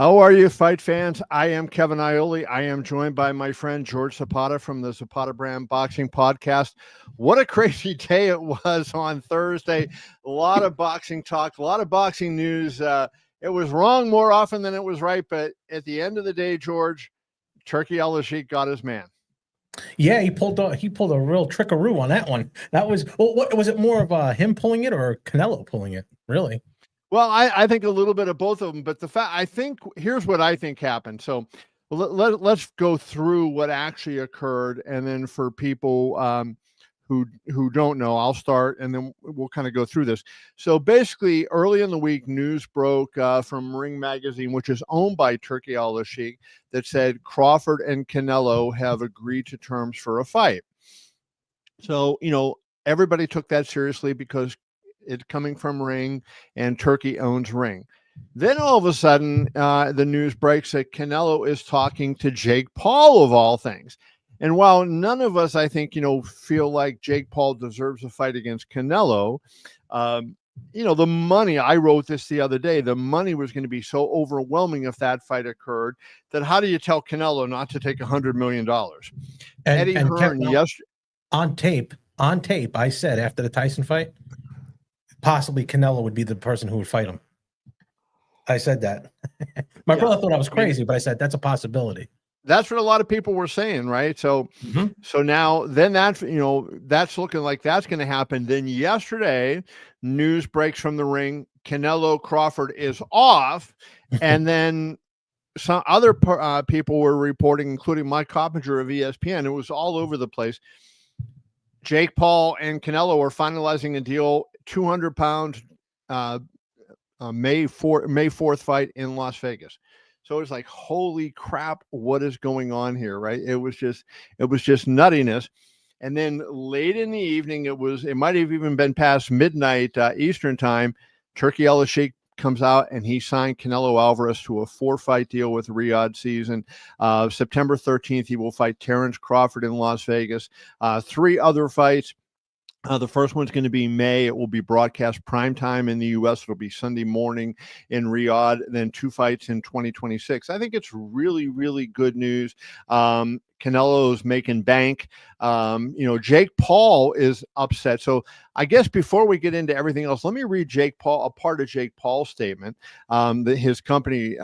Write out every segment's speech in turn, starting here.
How are you, fight fans? I am Kevin Iole. I am joined by my friend George Zapata from the Zapata Brand Boxing Podcast. What a crazy day it was on Thursday. A lot of boxing talk, a lot of boxing news. It was wrong more often than it was right, but at the end of the day, George, Turki Alalshikh got his man. Yeah, he pulled a real trickaroo on that one. That was what was it more of him pulling it or Canelo pulling it? Really? Well, I think a little bit of both of them, but I think here's what I think happened. So let's go through what actually occurred, and then for people who don't know, I'll start, and then we'll kind of go through this. So basically, early in the week, news broke from Ring Magazine, which is owned by Turki Alalshikh, that said Crawford and Canelo have agreed to terms for a fight. So everybody took that seriously because it's coming from Ring, and Turki owns Ring. Then all of a sudden, the news breaks that Canelo is talking to Jake Paul, of all things. And while none of us, I think, feel like Jake Paul deserves a fight against Canelo, the money, I wrote this the other day, the money was going to be so overwhelming if that fight occurred that how do you tell Canelo not to take $100 million? Eddie Hearn, yesterday. On tape, I said after the Tyson fight, possibly Canelo would be the person who would fight him. I said that. My brother thought I was crazy, but I said that's a possibility. That's what a lot of people were saying, right? So, So now, then that's looking like that's going to happen. Then yesterday, news breaks from the Ring. Canelo-Crawford is off, and then some other people were reporting, including Mike Coppinger of ESPN. It was all over the place. Jake Paul and Canelo are finalizing a deal, 200 pounds, May 4th fight in Las Vegas. So it's like, holy crap, what is going on here, right? It was just nuttiness. And then late in the evening, it might have even been past midnight Eastern time, Turki Alalshikh comes out and he signed Canelo Alvarez to a 4-fight deal with Riyadh season. September 13th, he will fight Terence Crawford in Las Vegas. 3 other fights. The first one's going to be May. It will be broadcast primetime in the U.S. It'll be Sunday morning in Riyadh. Then 2 fights in 2026. I think it's really, really good news. Canelo's making bank. Jake Paul is upset. So I guess before we get into everything else, let me read a part of Jake Paul's statement that his company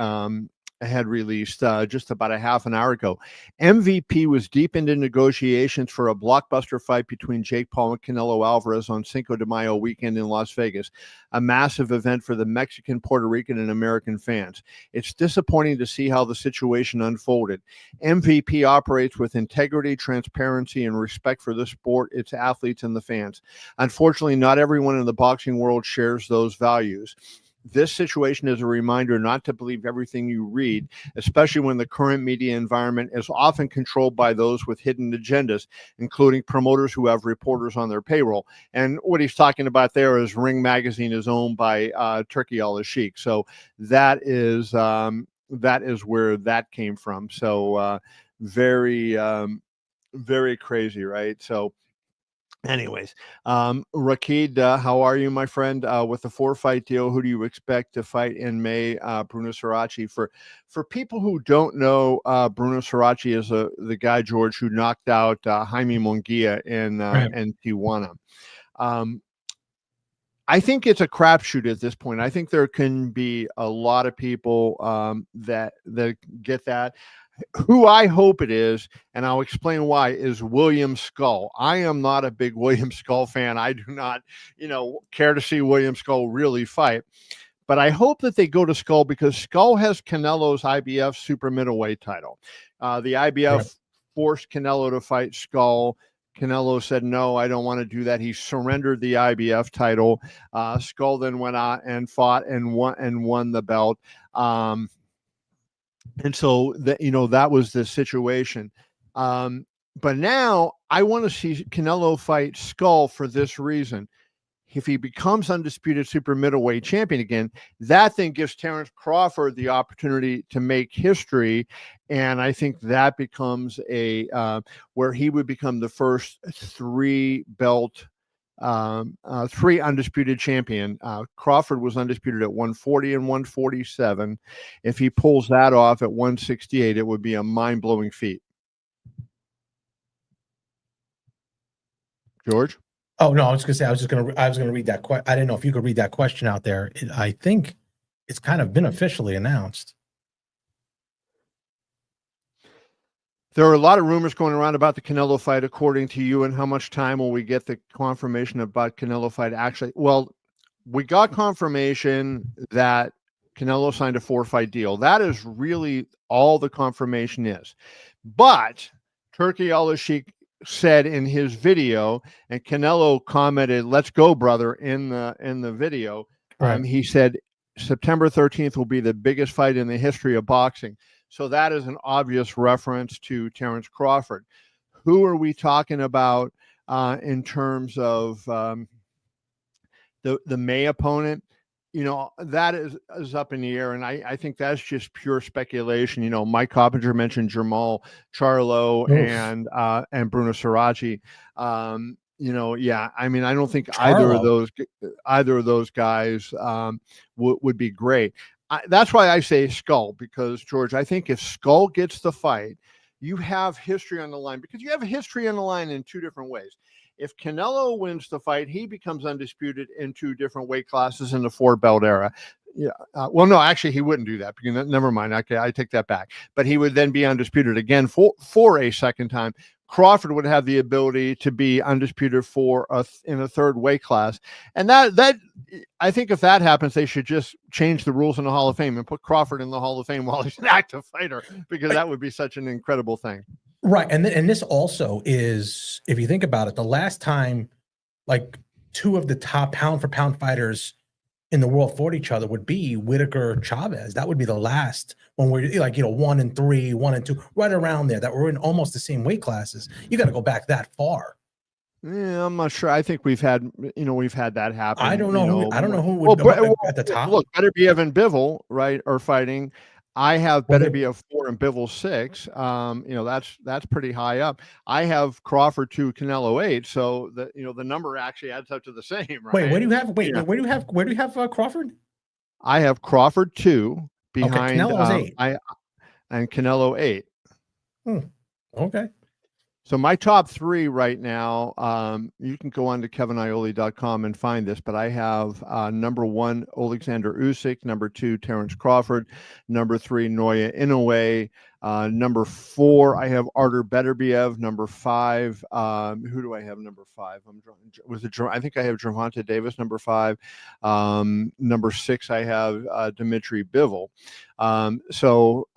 had released just about a half an hour ago. MVP was deep into negotiations for a blockbuster fight between Jake Paul and Canelo Alvarez on Cinco de Mayo weekend in Las Vegas, a massive event for the Mexican, Puerto Rican, and American fans. It's disappointing to see how the situation unfolded. MVP operates with integrity, transparency, and respect for the sport, its athletes, and the fans. Unfortunately, not everyone in the boxing world shares those values. This situation is a reminder not to believe everything you read, especially when the current media environment is often controlled by those with hidden agendas, including promoters who have reporters on their payroll. And what he's talking about there is Ring Magazine is owned by Turki Alalshikh. So that is where that came from. So very, very crazy, right? So anyways, Rakid, how are you, my friend? With the 4-fight deal, who do you expect to fight in May? Bruno Sarachi. For people who don't know, Bruno Sarachi is the guy, George, who knocked out Jaime Munguia in Tijuana. I think it's a crapshoot at this point. I think there can be a lot of people that get that. Who I hope it is, and I'll explain why, is William Skull. I am not a big William Skull fan. I do not, care to see William Skull really fight. But I hope that they go to Skull because Skull has Canelo's IBF super middleweight title. The IBF forced Canelo to fight Skull. Canelo said, no, I don't want to do that. He surrendered the IBF title. Skull then went out and fought and won the belt. And so that was the situation. But now I want to see Canelo fight Skull for this reason. If he becomes undisputed super middleweight champion again, that then gives Terence Crawford the opportunity to make history. And I think that becomes where he would become the first 3-belt three undisputed champion. Crawford was undisputed at 140 and 147. If he pulls that off at 168, it would be a mind-blowing feat. George? Oh no, I was gonna say I was gonna read that. I didn't know if you could read that question out there. I think it's kind of been officially announced. There are a lot of rumors going around about the Canelo fight, according to you, and how much time will we get the confirmation about Canelo fight? Actually, well, we got confirmation that Canelo signed a 4-fight deal. That is really all the confirmation is. But Turki Alalshikh said in his video, and Canelo commented, "Let's go, brother," in the video. Right. He said September 13th will be the biggest fight in the history of boxing. So that is an obvious reference to Terence Crawford. Who are we talking about in terms of the May opponent? You know, that is up in the air, and I think that's just pure speculation. You know, Mike Coppinger mentioned Jamal Charlo and Bruno Sarachi. You know, yeah, I mean, I don't think either of those guys would be great. That's why I say Skull, because George, I think if Skull gets the fight, you have history on the line, because you have a history on the line in two different ways. If Canelo wins the fight, he becomes undisputed in two different weight classes in the 4-belt era. Yeah. Well, no, actually, he wouldn't do that. Because, never mind. Okay, I take that back. But he would then be undisputed again for a second time. Crawford would have the ability to be undisputed in a third weight class. And that I think if that happens, they should just change the rules in the Hall of Fame and put Crawford in the Hall of Fame while he's an active fighter, because that would be such an incredible thing. Right. And this also is, if you think about it, the last time like two of the top pound for pound fighters in the world fought each other would be Whitaker Chavez. That would be the last when we're like, 1 and 3, 1 and 2, right around there, that we're in almost the same weight classes. You got to go back that far. Yeah, I'm not sure. I think we've had that happen. I don't know. I don't know who would at the top. Look, Beterbiev and Bivol, right, are fighting. I have Beterbiev 4 and Bivol 6. That's pretty high up. I have Crawford 2, Canelo 8. So the number actually adds up to the same, right? Wait, where do you have Crawford? I have Crawford 2 behind Canelo's 8. And Canelo 8. Okay. So my top 3 right now, you can go on to keviniole.com and find this, but I have number 1, Alexander Usyk, number 2, Terence Crawford, number 3, Naoya Inoue, number 4, I have Artur Beterbiev, number 5, who do I have number 5? I think I have Gervonta Davis, number 5, number 6, I have Dimitri Bivol. Bivol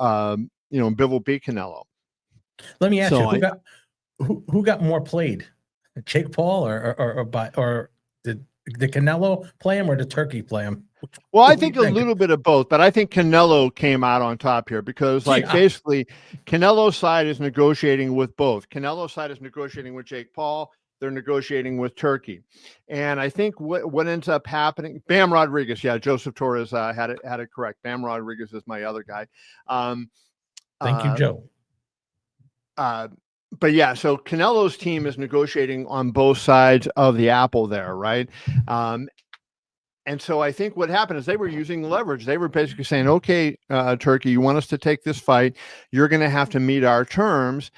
beat Canelo. Let me ask you, who got more played, Jake Paul or did Canelo play him or did Turkey play him? Well, I think a little bit of both, but I think Canelo came out on top here because, basically, Canelo's side is negotiating with both. Canelo's side is negotiating with Jake Paul. They're negotiating with Turkey, and I think what ends up happening. Bam Rodriguez, yeah, Joseph Torres had it correct. Bam Rodriguez is my other guy. Thank you, Joe. But yeah, so Canelo's team is negotiating on both sides of the apple there, right? And so I think what happened is they were using leverage. They were basically saying, okay, Turkey, you want us to take this fight, you're going to have to meet our terms,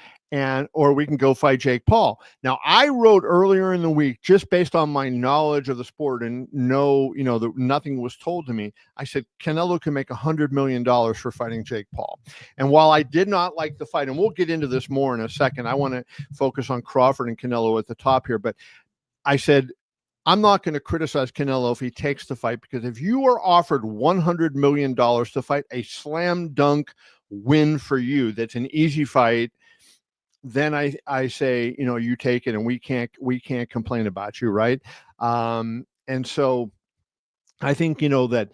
or we can go fight Jake Paul. Now, I wrote earlier in the week, just based on my knowledge of the sport and nothing was told to me, I said, Canelo can make $100 million for fighting Jake Paul. And while I did not like the fight, and we'll get into this more in a second, I want to focus on Crawford and Canelo at the top here, but I said, I'm not going to criticize Canelo if he takes the fight, because if you are offered $100 million to fight a slam dunk win for you, that's an easy fight, then I say, you take it and we can't complain about you. Right. And so I think, that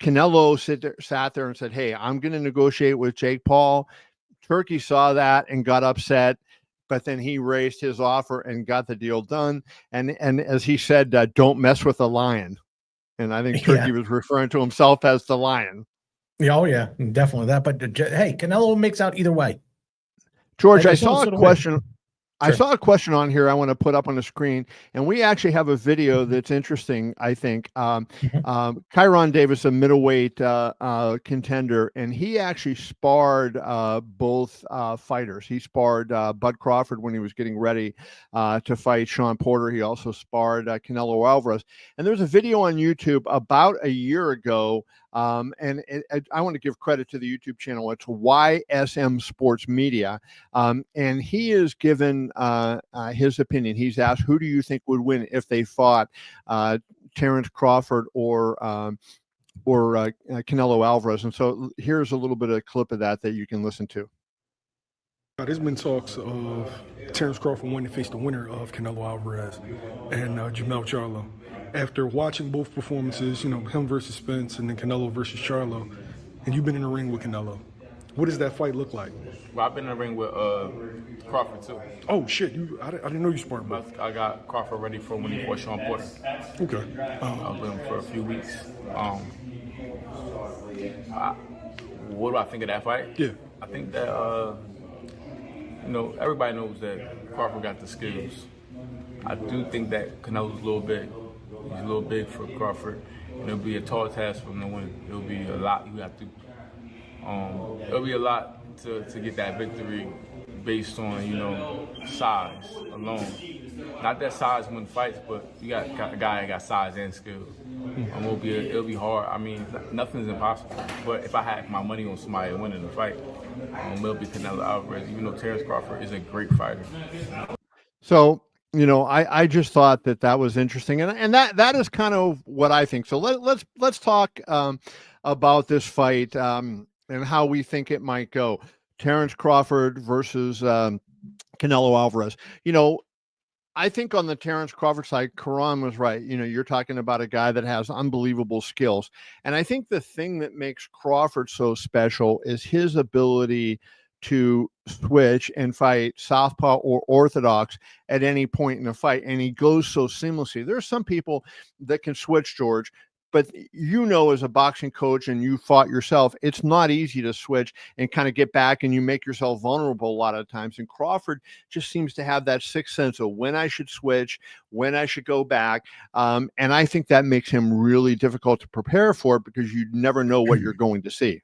Canelo sat there and said, hey, I'm going to negotiate with Jake Paul. Turkey saw that and got upset, but then he raised his offer and got the deal done. And as he said, don't mess with the lion. And I think Turkey was referring to himself as the lion. Yeah, oh yeah, definitely that. But hey, Canelo makes out either way. George, I saw a question. I saw a question on here I want to put up on the screen, and we actually have a video that's interesting, I think. Kyron Davis, a middleweight contender, and he actually sparred both fighters. He sparred Bud Crawford when he was getting ready to fight Sean Porter. He also sparred Canelo Alvarez. And there's a video on YouTube about a year ago, and I want to give credit to the YouTube channel. It's YSM Sports Media, and he is given his opinion. He's asked, who do you think would win if they fought Terence Crawford or Canelo Alvarez? And so here's a little bit of a clip of that you can listen to. There's been talks of Terence Crawford wanting to face the winner of Canelo Alvarez and Jermell Charlo. After watching both performances, you know, him versus Spence and then Canelo versus Charlo, and you've been in the ring with Canelo, what does that fight look like? Well, I've been in the ring with Crawford too. Oh shit! I didn't know you sparred both. I got Crawford ready for when he fought Sean Porter. Okay. I've been for a few weeks. What do I think of that fight? Yeah. I think that you know, everybody knows that Crawford got the skills. I do think that Canelo's a little big. He's a little big for Crawford, and it'll be a tall task for him to win. It'll be a lot you have to. It'll be a lot to get that victory based on, you know, size alone. Not that size wins fights, but you got a guy that got size and skills. It'll be hard. I mean, nothing's impossible. But if I had my money on somebody winning the fight, it'll be Canelo Alvarez. Even though Terence Crawford is a great fighter. So, you know, I just thought that was interesting, and that is kind of what I think. So let's talk about this fight and how we think it might go. Terence Crawford versus Canelo Alvarez. You know, I think on the Terence Crawford side, Karan was right. You know, you're talking about a guy that has unbelievable skills, and I think the thing that makes Crawford so special is his ability to switch and fight southpaw or orthodox at any point in the fight, and he goes so seamlessly. There's some people that can switch, George, but you know, as a boxing coach, and you fought yourself, it's not easy to switch and kind of get back, and you make yourself vulnerable a lot of times. And Crawford just seems to have that sixth sense of when I should switch, when I should go back, and I think that makes him really difficult to prepare for, because you never know what you're going to see.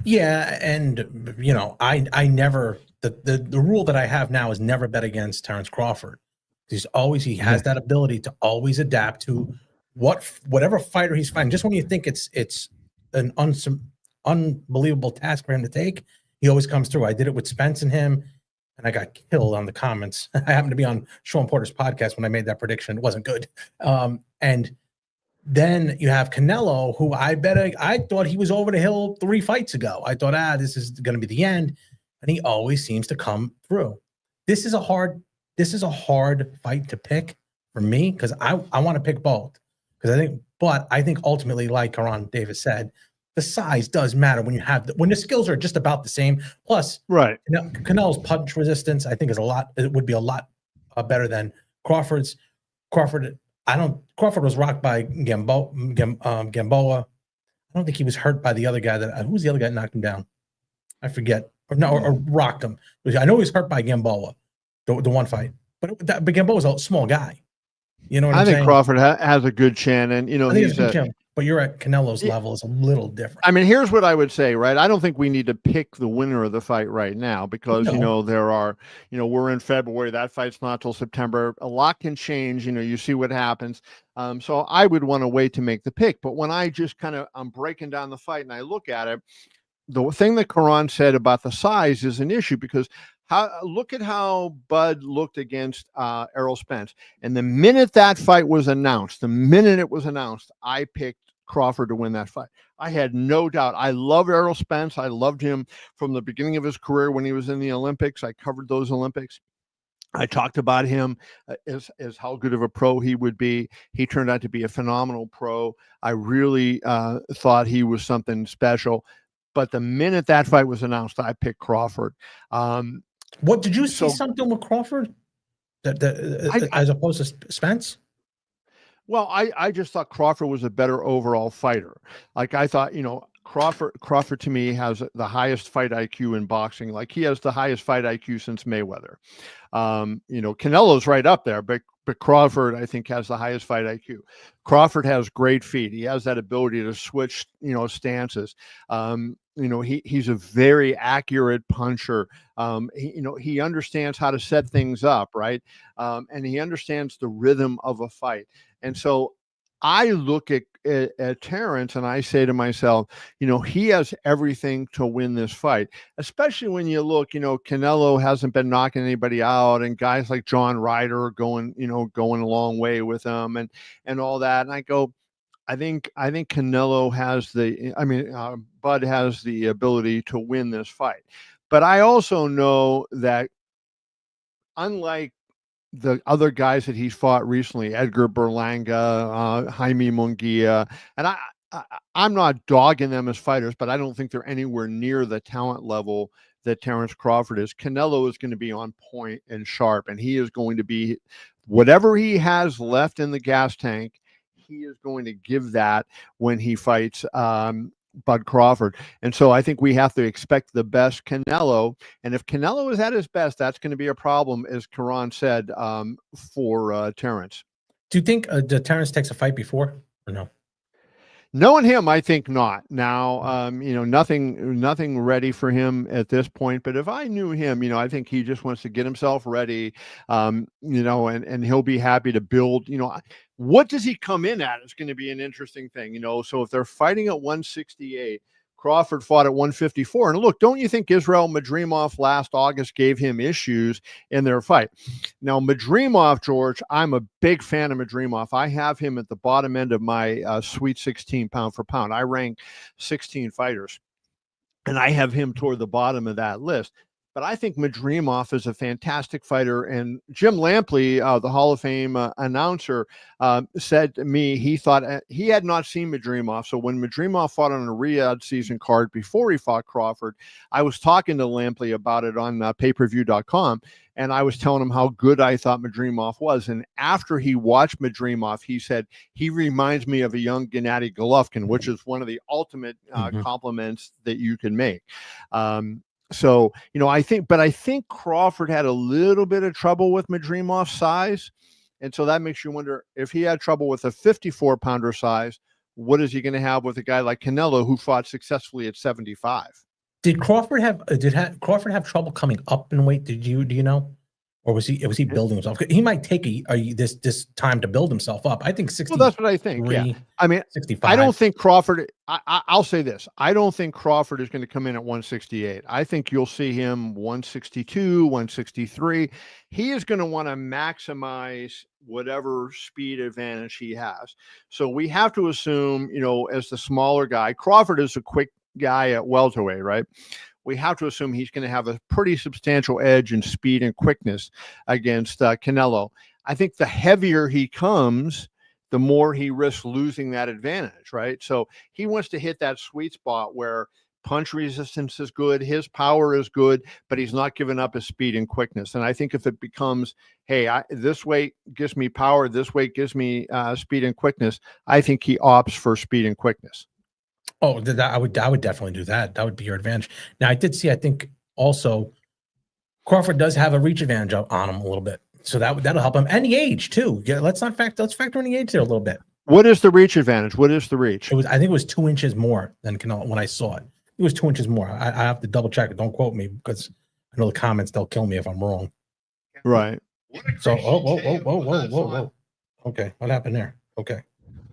Yeah, and you know, I never the rule that I have now is never bet against Terence Crawford. He has that ability to always adapt to whatever fighter he's fighting. Just when you think it's an unbelievable task for him to take, he always comes through. I did it with Spence and him, and I got killed on the comments. I happened to be on Sean Porter's podcast when I made that prediction. It wasn't good. And then you have Canelo, who I thought he was over the hill 3 fights ago. I thought, this is going to be the end, and he always seems to come through. This is a hard fight to pick for me, because I want to pick both, but I think ultimately, like Karan Davis said, the size does matter when when the skills are just about the same. Plus, right, Canelo's punch resistance, I think, it would be a lot better than Crawford's. Crawford was rocked by Gamboa. I don't think he was hurt by the other guy. Who was the other guy that knocked him down? I forget. Or rocked him. I know he was hurt by Gamboa, the one fight. But Gamboa's a small guy. You know what I'm saying? I think Crawford has a good chin, and you know, but you're at Canelo's level is a little different. I mean, here's what I would say, right? I don't think we need to pick the winner of the fight right now, because you know, we're in February. That fight's not till September. A lot can change. You know, you see what happens. So I would want to wait to make the pick. But when I just I'm breaking down the fight and I look at it, the thing that Karan said about the size is an issue, because look at how Bud looked against Errol Spence. And the minute that fight was announced, I picked Crawford to win that fight. I had no doubt. I love Errol Spence. I loved him from the beginning of his career when he was in the Olympics. I covered those Olympics. I talked about him as how good of a pro he would be. He turned out to be a phenomenal pro. I really thought he was something special. But the minute that fight was announced, I picked Crawford. What did you see something with Crawford as opposed to Spence? Well, I just thought Crawford was a better overall fighter. Like, I thought, you know, Crawford to me has the highest fight IQ in boxing. Like he has the highest fight IQ since Mayweather. Canelo's right up there, but Crawford, I think, has the highest fight IQ. Crawford has great feet. He has that ability to switch, stances. He's a very accurate puncher. He understands how to set things up, right? And he understands the rhythm of a fight. And so I look at Terence and I say to myself, he has everything to win this fight, especially when you look, Canelo hasn't been knocking anybody out, and guys like John Ryder are going a long way with him and all that. And I go, I think Canelo has Bud has the ability to win this fight. But I also know that unlike the other guys that he's fought recently, Edgar Berlanga, Jaime Munguia, and I'm not dogging them as fighters, but I don't think they're anywhere near the talent level that Terence Crawford is. Canelo is going to be on point and sharp, and he is going to be whatever he has left in the gas tank. He is going to give that when he fights Bud Crawford. And so I think we have to expect the best Canelo. And if Canelo is at his best, that's going to be a problem, as Karan said, for Terence. Do you think Terence takes a fight before or no? Knowing him, I think not. Now, nothing ready for him at this point. But if I knew him, I think he just wants to get himself ready, and he'll be happy to build. What does he come in at? It's going to be an interesting thing. So if they're fighting at 168, Crawford fought at 154. And look, don't you think Israel Madrimov last August gave him issues in their fight? Now, Madrimov, George, I'm a big fan of Madrimov. I have him at the bottom end of my Sweet 16 pound for pound. I rank 16 fighters, and I have him toward the bottom of that list. But I think Madrimov is a fantastic fighter. And Jim Lampley, the Hall of Fame announcer, said to me he thought he had not seen Madrimov. So when Madrimov fought on a Riyadh season card before he fought Crawford, I was talking to Lampley about it on payperview.com. And I was telling him how good I thought Madrimov was. And after he watched Madrimov, he said, he reminds me of a young Gennady Golovkin, which is one of the ultimate compliments that you can make. So, I think Crawford had a little bit of trouble with Madrimov's size. And so that makes you wonder, if he had trouble with a 54-pounder size, what is he going to have with a guy like Canelo, who fought successfully at 75? Did Crawford have trouble coming up in weight? Do you know? Or was he building himself? He might take this time to build himself up. I think 60. Well, that's what I think. Yeah. 65. I don't think Crawford. I'll say this. I don't think Crawford is going to come in at 168. I think you'll see him 162, 163. He is going to want to maximize whatever speed advantage he has. So we have to assume, as the smaller guy, Crawford is a quick guy at welterweight, right? We have to assume he's going to have a pretty substantial edge in speed and quickness against Canelo. I think the heavier he comes, the more he risks losing that advantage, right? So he wants to hit that sweet spot where punch resistance is good, his power is good, but he's not giving up his speed and quickness. And I think if it becomes, hey, this weight gives me power, this weight gives me speed and quickness, I think he opts for speed and quickness. Oh, I would definitely do that. That would be your advantage. Now, I did see, I think also Crawford does have a reach advantage on him a little bit. So that'll help him. And the age too. Yeah, let's factor in the age there a little bit. What is the reach advantage? What is the reach? I think it was 2 inches more than Canelo when I saw it. It was 2 inches more. I have to double check it. Don't quote me, because I know the comments, they'll kill me if I'm wrong. Right. So whoa. Okay, what happened there? Okay.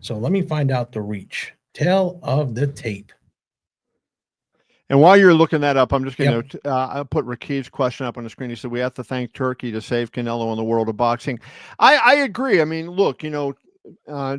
So let me find out the reach. Tail of the tape. And while you're looking that up, I'm just going to put Rakib's question up on the screen. He said, we have to thank Turkey to save Canelo in the world of boxing. I agree. I mean, look,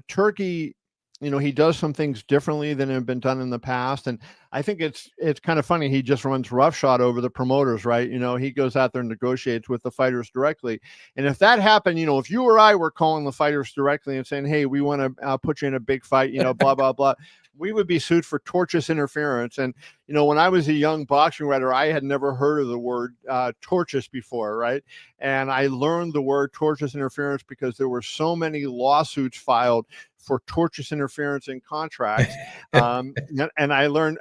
Turkey, he does some things differently than have been done in the past. And I think it's kind of funny. He just runs roughshod over the promoters, right? He goes out there and negotiates with the fighters directly. And if that happened, if you or I were calling the fighters directly and saying, hey, we want to put you in a big fight, blah, blah, blah. we would be sued for tortious interference. And, you know, when I was a young boxing writer, I had never heard of the word tortious before, right? And I learned the word tortious interference because there were so many lawsuits filed for tortious interference in contracts. And I learned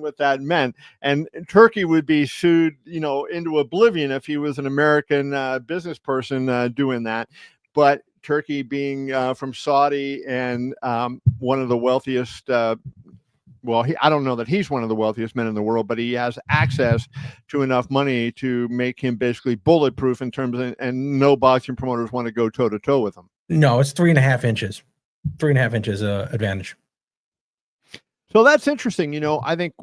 what that meant. And Turkey would be sued, you know, into oblivion if he was an American business person doing that. But Turkey being from Saudi and one of the wealthiest, well, I don't know that he's one of the wealthiest men in the world, but he has access to enough money to make him basically bulletproof in terms of, and no boxing promoters want to go toe to toe with him. No, it's 3.5 inches. 3.5 inches advantage. So that's interesting. You know, I think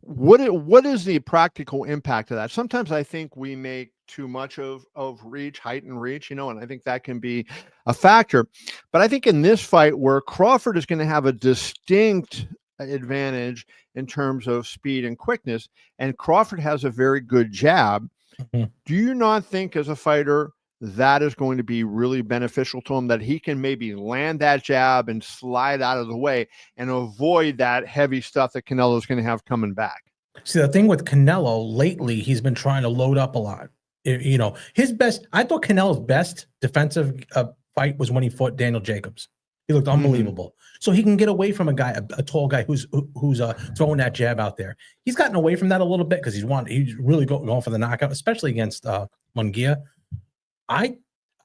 what is the practical impact of that? Sometimes I think we make too much of reach, height and reach, you know, and I think that can be a factor. But I think in this fight where Crawford is going to have a distinct advantage in terms of speed and quickness, and Crawford has a very good jab, do you not think as a fighter that is going to be really beneficial to him, that he can maybe land that jab and slide out of the way and avoid that heavy stuff that Canelo is going to have coming back? See, the thing with Canelo lately, he's been trying to load up a lot. You know, his best, I thought Canelo's best defensive fight was when he fought Daniel Jacobs. He looked unbelievable. So he can get away from a guy, a tall guy who's throwing that jab out there. He's gotten away from that a little bit because he's really going for the knockout, especially against Munguia. I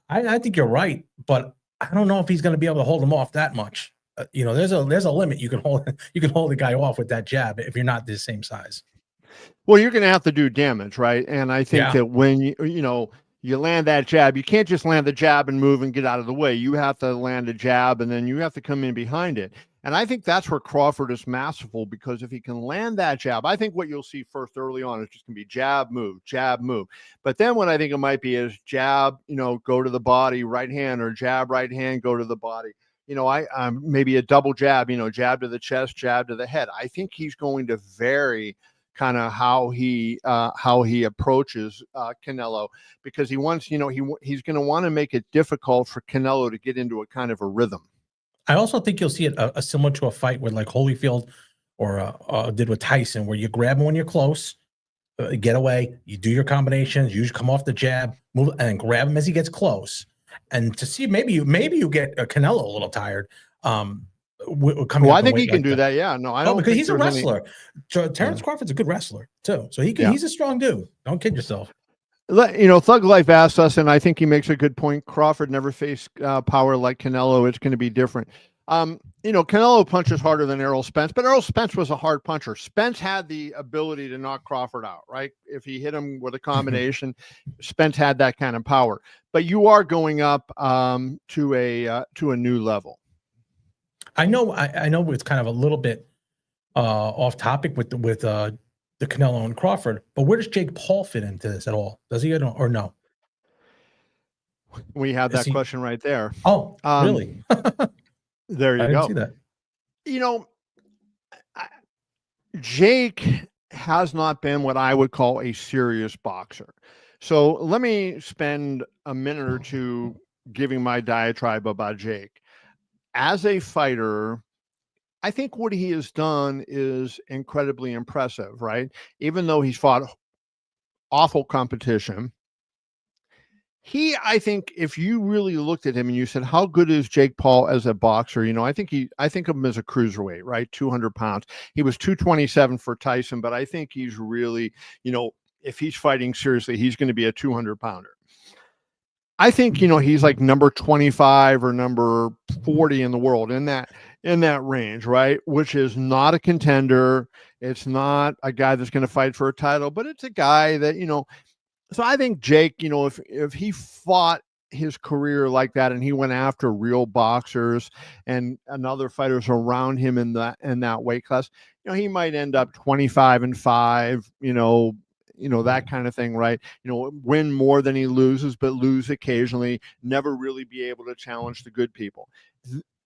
think you're right, but I don't know if he's going to be able to hold him off that much. You know, there's a limit you can hold the guy off with that jab if you're not the same size. Well, you're going to have to do damage, right? And I think that when you land that jab, you can't just land the jab and move and get out of the way. You have to land a jab and then you have to come in behind it. And I think that's where Crawford is masterful, because if he can land that jab, I think what you'll see first early on is just going to be jab, move. But then what I think it might be is jab, you know, go to the body, right hand, or jab, right hand, go to the body. You know, maybe a double jab, you know, jab to the chest, jab to the head. I think he's going to vary kind of how he approaches Canelo, because he wants, you know, he's going to want to make it difficult for Canelo to get into a kind of a rhythm. I also think you'll see it similar to a fight with like Holyfield or did with Tyson, where you grab him when you're close, get away, you do your combinations, you come off the jab, move, and grab him as he gets close. And to see maybe you get Canelo a little tired. Well, I think he can do that. Yeah, no, I don't. Because he's a wrestler. Terence Crawford's a good wrestler too, so he can. He's a strong dude. Don't kid yourself. You know, Thug Life asked us, and I think he makes a good point. Crawford never faced power like Canelo. It's going to be different. You know, Canelo punches harder than Errol Spence, but Errol Spence was a hard puncher. Spence had the ability to knock Crawford out, right? If he hit him with a combination, Spence had that kind of power. But you are going up to a new level. I know it's kind of a little bit off topic with the Canelo and Crawford, but where does Jake Paul fit into this at all? Does he or no? We have that question right there. Oh, really? There you go. I didn't see that. You know, Jake has not been what I would call a serious boxer. So let me spend a minute or two giving my diatribe about Jake. As a fighter, I think what he has done is incredibly impressive, right? Even though he's fought awful competition, I think if you really looked at him and you said, how good is Jake Paul as a boxer? You know, I think of him as a cruiserweight, right? 200 pounds. He was 227 for Tyson, but I think he's really, you know, if he's fighting seriously, he's going to be a 200 pounder. I think, you know, he's like number 25 or number 40 in the world in that range, right? Which is not a contender. It's not a guy that's going to fight for a title, but it's a guy that, you know, so I think Jake, you know, if he fought his career like that and he went after real boxers and other fighters around him in that weight class, you know, he might end up 25-5, you know, that kind of thing, right? You know, win more than he loses, but lose occasionally, never really be able to challenge the good people.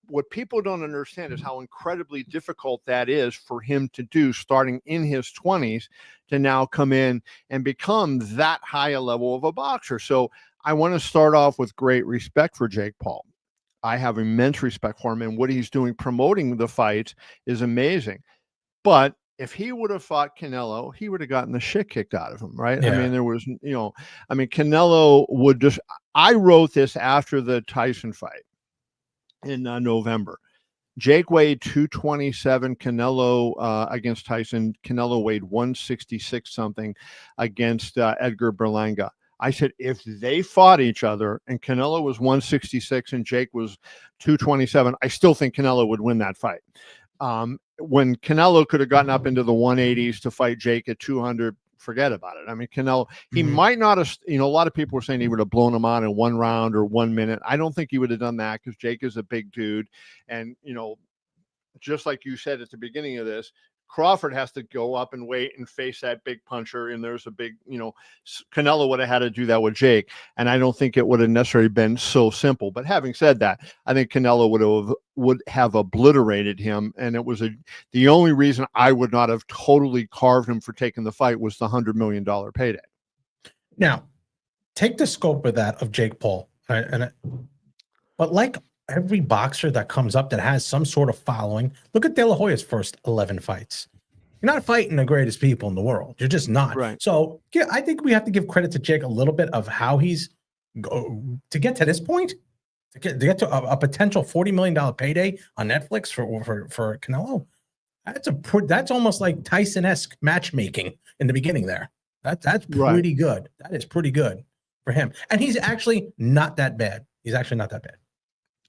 What people don't understand is how incredibly difficult that is for him to do, starting in his 20s, to now come in and become that high a level of a boxer. So I want to start off with great respect for Jake Paul. I have immense respect for him, and what he's doing promoting the fights is amazing. But if he would have fought Canelo, he would have gotten the shit kicked out of him, right? Yeah. I mean, there was, Canelo would just. I wrote this after the Tyson fight in November. Jake weighed 227. Canelo against Tyson. Canelo weighed 166 something against Edgar Berlanga. I said, if they fought each other and Canelo was 166 and Jake was 227, I still think Canelo would win that fight. When Canelo could have gotten up into the 180s to fight Jake at 200, forget about it. I mean, Canelo, he might not have, a lot of people were saying he would have blown him out in 1 round or 1 minute. I don't think he would have done that because Jake is a big dude. And, just like you said at the beginning of this, Crawford has to go up and wait and face that big puncher. And there's a big, Canelo would have had to do that with Jake. And I don't think it would have necessarily been so simple. But having said that, I think Canelo would have obliterated him. And it was the only reason I would not have totally carved him for taking the fight was the $100 million payday. Now, take the scope of that of Jake Paul. Right? But like every boxer that comes up that has some sort of following, look at De La Hoya's first 11 fights. You're not fighting the greatest people in the world. You're just not. Right. So yeah, I think we have to give credit to Jake a little bit of how he's to get to this point, to get to a potential $40 million payday on Netflix for Canelo. That's almost like Tyson-esque matchmaking in the beginning there. That's pretty good. That is pretty good for him. And he's actually not that bad. He's actually not that bad.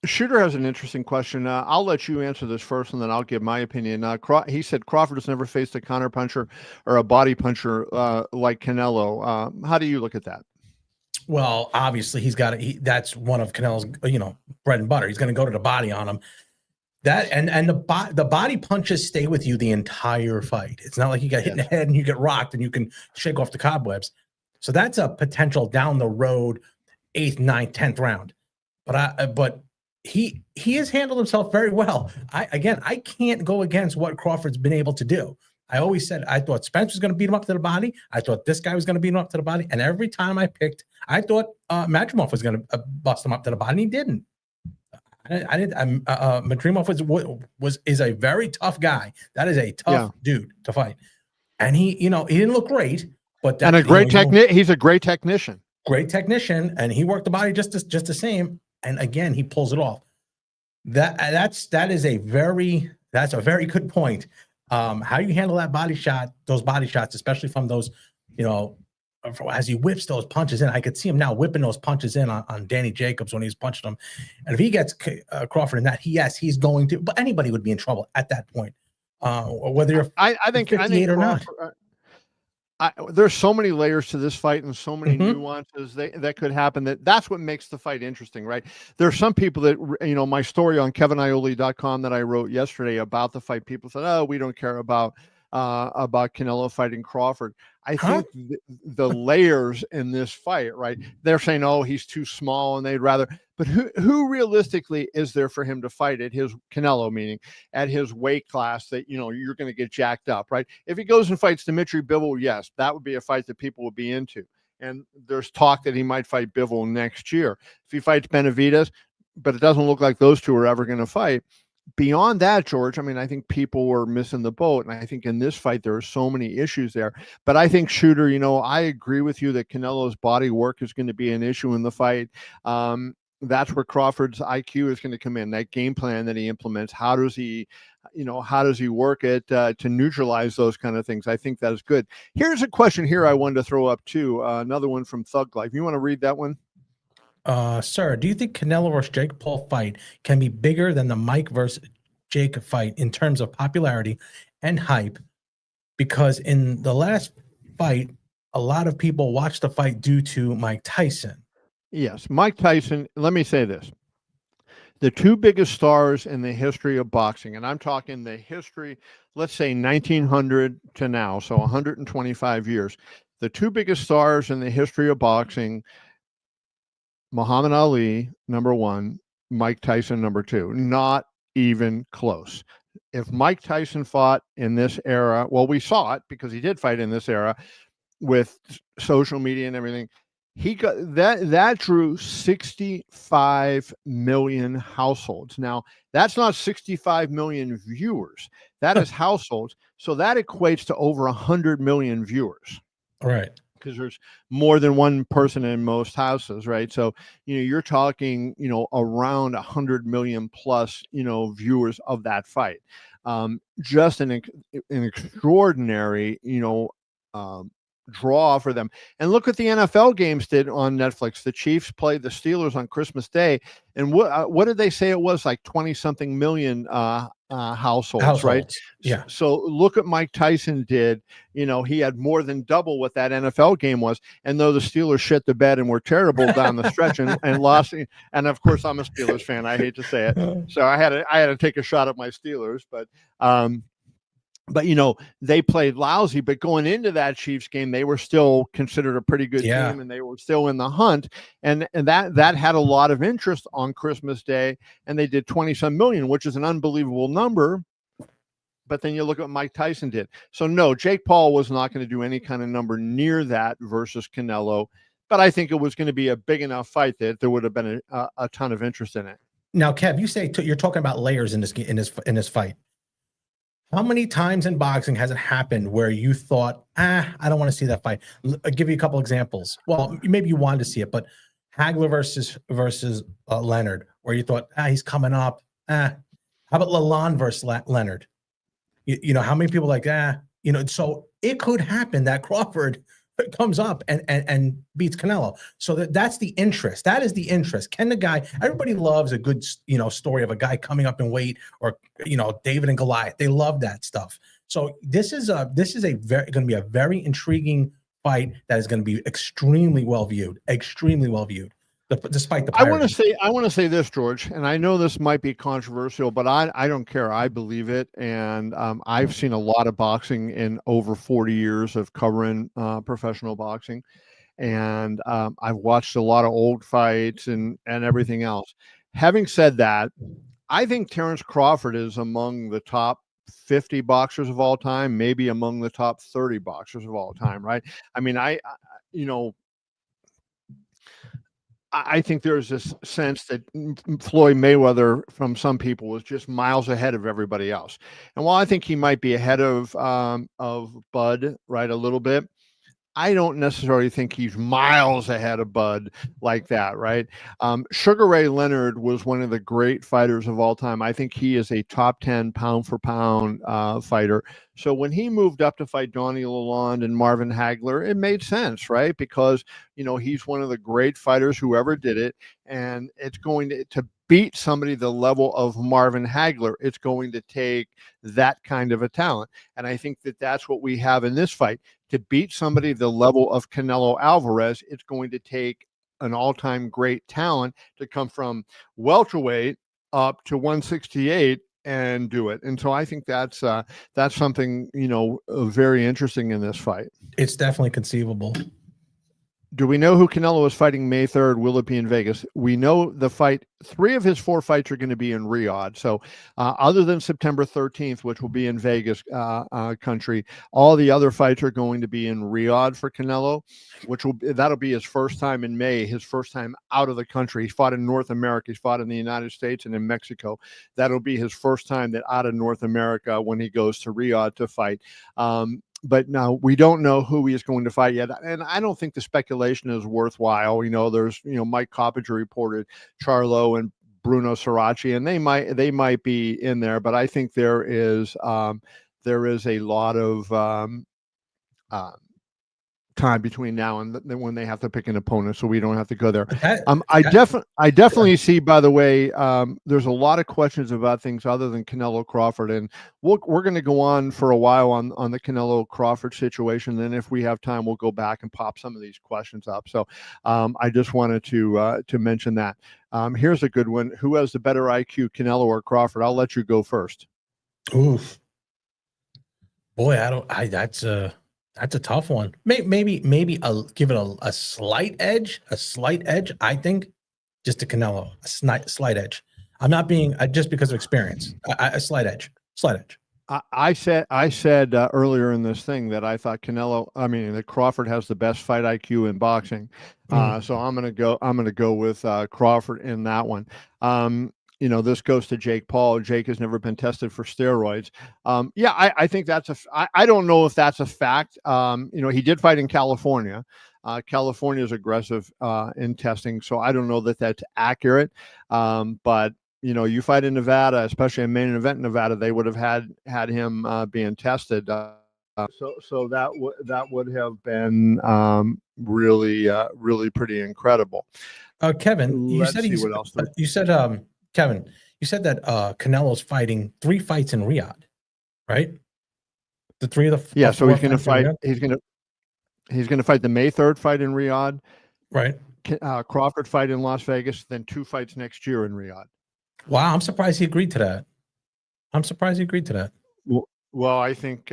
Shooter has an interesting question. I'll let you answer this first, and then I'll give my opinion. He said Crawford has never faced a counterpuncher or a body puncher like Canelo. How do you look at that? Well, obviously that's one of Canelo's, bread and butter. He's going to go to the body on him. That and the body punches stay with you the entire fight. It's not like you got hit in the head and you get rocked and you can shake off the cobwebs. So that's a potential down the road 8th, 9th, 10th round. But he has handled himself very well. I can't go against what Crawford's been able to do. I always said I thought Spence was going to beat him up to the body. I thought this guy was going to beat him up to the body. And every time I picked, I thought Madrimov was going to bust him up to the body, and he didn't. Madrimov is a very tough guy. That is a tough dude to fight. And he didn't look great, but and a great he's a great technician. Great technician, and he worked the body just the same. And again, he pulls it off. That's a very good point. How you handle those body shots, especially from those, as he whips those punches in. I could see him now whipping those punches in on Danny Jacobs when he's punching him. And if he gets Crawford in that, he's going to. But anybody would be in trouble at that point, whether you're I think 58 or not. There's so many layers to this fight and so many nuances that could happen. That's what makes the fight interesting, right? There are some people that, my story on KevinIole.com that I wrote yesterday about the fight, people said, oh, we don't care about Canelo fighting Crawford. I think the layers in this fight, right? They're saying, oh, he's too small and they'd rather, but who realistically is there for him to fight at his Canelo, meaning at his weight class that, you're going to get jacked up, right? If he goes and fights Dimitri Bivol, yes, that would be a fight that people would be into. And there's talk that he might fight Bivol next year. If he fights Benavidez, but it doesn't look like those two are ever going to fight. Beyond that, George, I think people were missing the boat. And I think in this fight, there are so many issues there. But I think, Shooter, I agree with you that Canelo's body work is going to be an issue in the fight. That's where Crawford's IQ is going to come in, that game plan that he implements. How does he work it to neutralize those kind of things? I think that is good. Here's a question here I wanted to throw up too. Another one from Thug Life. You want to read that one? Sir, do you think Canelo versus Jake Paul fight can be bigger than the Mike versus Jake fight in terms of popularity and hype? Because in the last fight, a lot of people watched the fight due to Mike Tyson. Yes, Mike Tyson. Let me say this. The two biggest stars in the history of boxing, and I'm talking the history, let's say 1900 to now, so 125 years. The two biggest stars in the history of boxing, Muhammad Ali, number one, Mike Tyson, number two. Not even close. If Mike Tyson fought in this era, well, we saw it because he did fight in this era with social media and everything. He got that drew 65 million households. Now, that's not 65 million viewers. That is households. So that equates to over 100 million viewers. Right. Because there's more than one person in most houses, right? So, you're talking, around 100 million plus, viewers of that fight. Just an extraordinary, draw for them. And look what the NFL games did on Netflix. The Chiefs played the Steelers on Christmas Day, and what did they say it was, like 20 something million households, right? Yeah. So look at Mike Tyson did. He had more than double what that NFL game was. And though the Steelers shit the bed and were terrible down the stretch and lost, and of course I'm a Steelers fan. I hate to say it, so I had to take a shot at my Steelers, but they played lousy, but going into that Chiefs game, they were still considered a pretty good team, and they were still in the hunt. And that had a lot of interest on Christmas Day, and they did 20-some million, which is an unbelievable number. But then you look at what Mike Tyson did. So no, Jake Paul was not going to do any kind of number near that versus Canelo. But I think it was going to be a big enough fight that there would have been a ton of interest in it. Now, Kev, you say you're talking about layers in this fight. How many times in boxing has it happened where you thought, I don't want to see that fight? I'll give you a couple examples. Well, maybe you wanted to see it, but Hagler versus Leonard, where you thought, he's coming up. How about Lalonde versus Leonard? How many people like, so it could happen that Crawford comes up and beats Canelo. So that's the interest. That is the interest. Can the guy, everybody loves a good, story of a guy coming up in weight, or, David and Goliath. They love that stuff. So this is going to be a very intriguing fight that is going to be extremely well viewed, despite the piracy. I want to say this, George, and I know this might be controversial, but I don't care. I believe it. And I've seen a lot of boxing in over 40 years of covering professional boxing. And I've watched a lot of old fights and everything else. Having said that, I think Terence Crawford is among the top 50 boxers of all time, maybe among the top 30 boxers of all time, right? I mean, I think there's this sense that Floyd Mayweather, from some people, was just miles ahead of everybody else. And while I think he might be ahead of Bud, right, a little bit, I don't necessarily think he's miles ahead of Bud like that, right? Sugar Ray Leonard was one of the great fighters of all time. I think he is a top 10 pound for pound fighter. So when he moved up to fight Donnie Lalonde and Marvin Hagler, it made sense, right? Because, he's one of the great fighters who ever did it. And it's going to beat somebody the level of Marvin Hagler, it's going to take that kind of a talent. And I think that that's what we have in this fight. To beat somebody the level of Canelo Alvarez, it's going to take an all-time great talent to come from welterweight up to 168 and do it. And so I think that's something, very interesting in this fight. It's definitely conceivable. Do we know who Canelo is fighting May 3rd? Will it be in Vegas? We know the fight, 3 of his 4 fights are going to be in Riyadh. So other than September 13th, which will be in Vegas country, all the other fights are going to be in Riyadh for Canelo, that'll be his first time in May, his first time out of the country. He's fought in North America. He's fought in the United States and in Mexico. That'll be his first time out of North America when he goes to Riyadh to fight. But now we don't know who he is going to fight yet. And I don't think the speculation is worthwhile. There's, Mike Coppinger reported Charlo and Bruno Sarachi, and they might be in there, but I think there is a lot of time between now and when they have to pick an opponent, so we don't have to go there. I definitely see, by the way, there's a lot of questions about things other than Canelo Crawford, and we're going to go on for a while on the Canelo Crawford situation. Then if we have time, we'll go back and pop some of these questions up. So I just wanted to mention that. Here's a good one. Who has the better IQ, Canelo or Crawford? I'll let you go first. Oof. Boy, that's a tough one. Maybe I'll give it a slight edge. I think, just to Canelo, a slight edge. I'm not being just because of experience. A slight edge. I said earlier in this thing that I thought that Crawford has the best fight IQ in boxing. So I'm gonna go with Crawford in that one. This goes to Jake Paul. Jake has never been tested for steroids. I think I don't know if that's a fact. He did fight in California. California is aggressive in testing, so I don't know that that's accurate. But you fight in Nevada, especially a main event in Nevada, they would have had him being tested. So that would have been really pretty incredible. Kevin, you said Kevin, you said that Canelo's fighting 3 fights in Riyadh, right? The 3 of the so he's going to fight. He's going to fight the May 3rd fight in Riyadh, right? Crawford fight in Las Vegas, then 2 fights next year in Riyadh. Wow, I'm surprised he agreed to that. Well, I think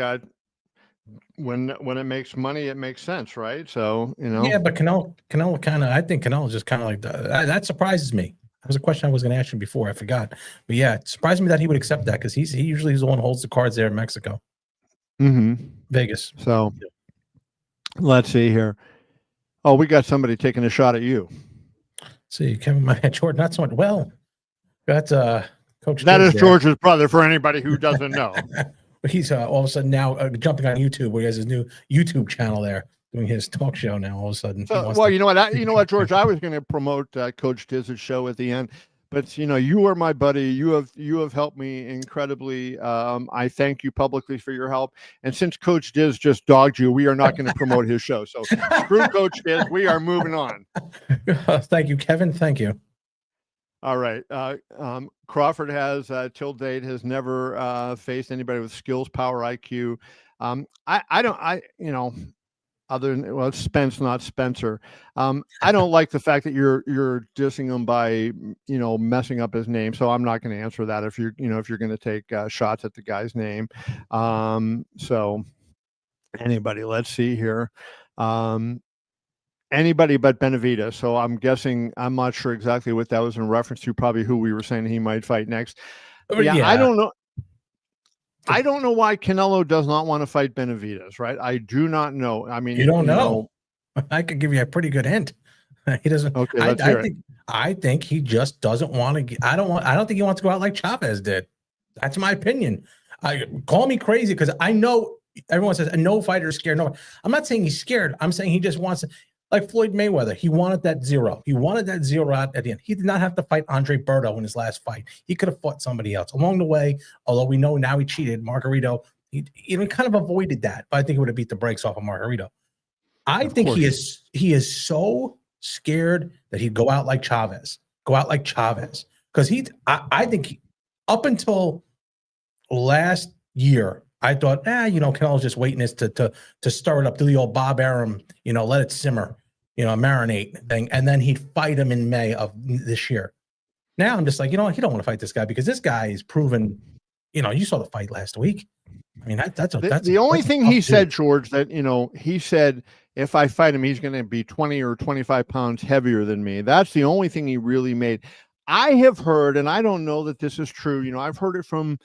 when it makes money, it makes sense, right? So Yeah, but Canelo I think Canelo just kind of like that surprises me. That was a question I was going to ask you before. I forgot, but yeah, it surprised me that he would accept that because he usually is the one who holds the cards there in Mexico, Vegas. So let's see here. Oh, we got somebody taking a shot at you. See, Kevin, my Jordan, not so much. Well, that's Coach. That is George's brother. For anybody who doesn't know, he's all of a sudden now jumping on YouTube, where he has his new YouTube channel there, doing his talk show now. All of a sudden, you know what, George, I was going to promote Coach Diz's show at the end, but you are my buddy. You have helped me incredibly. I thank you publicly for your help. And since Coach Diz just dogged you, we are not going to promote his show. So screw Coach Diz. We are moving on. Thank you, Kevin. Thank you. All right. Crawford till date has never faced anybody with skills, power, IQ. Other than it's Spence, not Spencer. I don't like the fact that you're dissing him by messing up his name. So I'm not going to answer that if you're going to take shots at the guy's name. So anybody, let's see here. Anybody but Benavidez. So I'm not sure exactly what that was in reference to, probably who we were saying he might fight next. Yeah. I don't know. I don't know why Canelo does not want to fight Benavidez, right? I do not know. I mean, you don't know. I could give you a pretty good hint. He doesn't. Okay, let's hear it. I think he just doesn't want to. I don't think he wants to go out like Chavez did. That's my opinion. Call me crazy because I know everyone says no fighter is scared. No, I'm not saying he's scared. I'm saying he just wants to. Like Floyd Mayweather, he wanted that 0. He wanted that 0 out at the end. He did not have to fight Andre Berto in his last fight. He could have fought somebody else along the way. Although we know now he cheated, Margarito. He even kind of avoided that, but I think he would have beat the brakes off of Margarito. I think he is so scared that he'd go out like Chavez, because I think up until last year, I thought, Canelo's just waiting to stir it up, do the old Bob Arum, let it simmer, marinate thing, and then he'd fight him in May of this year. Now I'm just like, he don't want to fight this guy because this guy is proven, you saw the fight last week. I mean, that's the only thing he said, George, that, he said, if I fight him, he's going to be 20 or 25 pounds heavier than me. That's the only thing he really made. I have heard, and I don't know that this is true. I've heard it from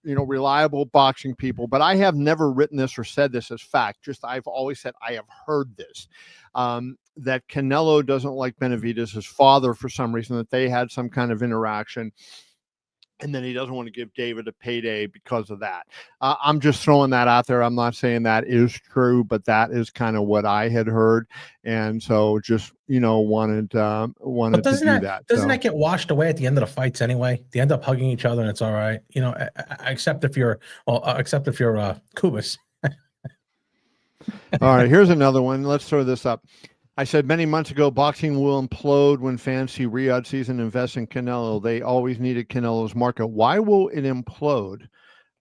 reliable boxing people, but I have never written this or said this as fact. Just I've always said I have heard this, that Canelo doesn't like Benavidez's father for some reason, that they had some kind of interaction, and then he doesn't want to give David a payday because of that. I'm just throwing that out there. I'm not saying that is true, but that is kind of what I had heard, and so just wanted to do that. Doesn't that get washed away at the end of the fights anyway? They end up hugging each other, and it's all right. Except if you're Kubis. All right, here's another one. Let's throw this up. I said many months ago, boxing will implode when fans see Riyadh season invest in Canelo. They always needed Canelo's market. Why will it implode?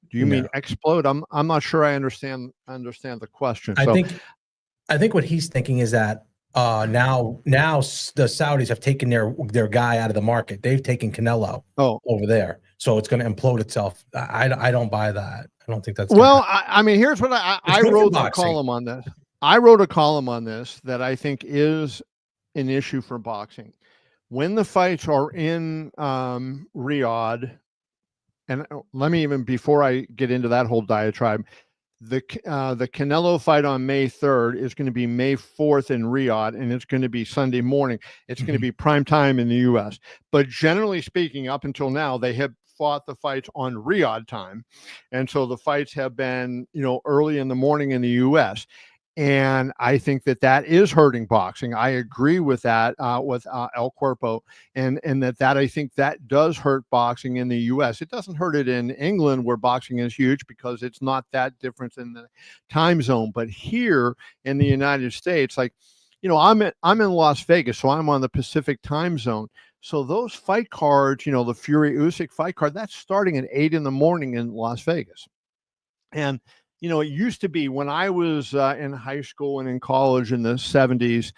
Do you mean explode? I'm not sure I understand the question. I think what he's thinking is that now the Saudis have taken their guy out of the market. They've taken Canelo over there, so it's going to implode itself. I don't buy that. I don't think that's I mean, here's what I wrote a column on this. I wrote a column on this that I think is an issue for boxing. When the fights are in Riyadh, and let me even, before I get into that whole diatribe, the Canelo fight on May 3rd is going to be May 4th in Riyadh, and it's going to be Sunday morning. It's going to be prime time in the U.S. But generally speaking, up until now, they have fought the fights on Riyadh time, and so the fights have been, early in the morning in the U.S. And I think that is hurting boxing. I agree with that, with El Cuerpo, and that I think that does hurt boxing in the U.S. It doesn't hurt it in England, where boxing is huge, because it's not that different in the time zone. But here in the United States, like, I'm in Las Vegas, so I'm on the Pacific time zone. So those fight cards, the Fury Usyk fight card, that's starting at 8 in the morning in Las Vegas. And it used to be, when I was in high school and in college in the 70s,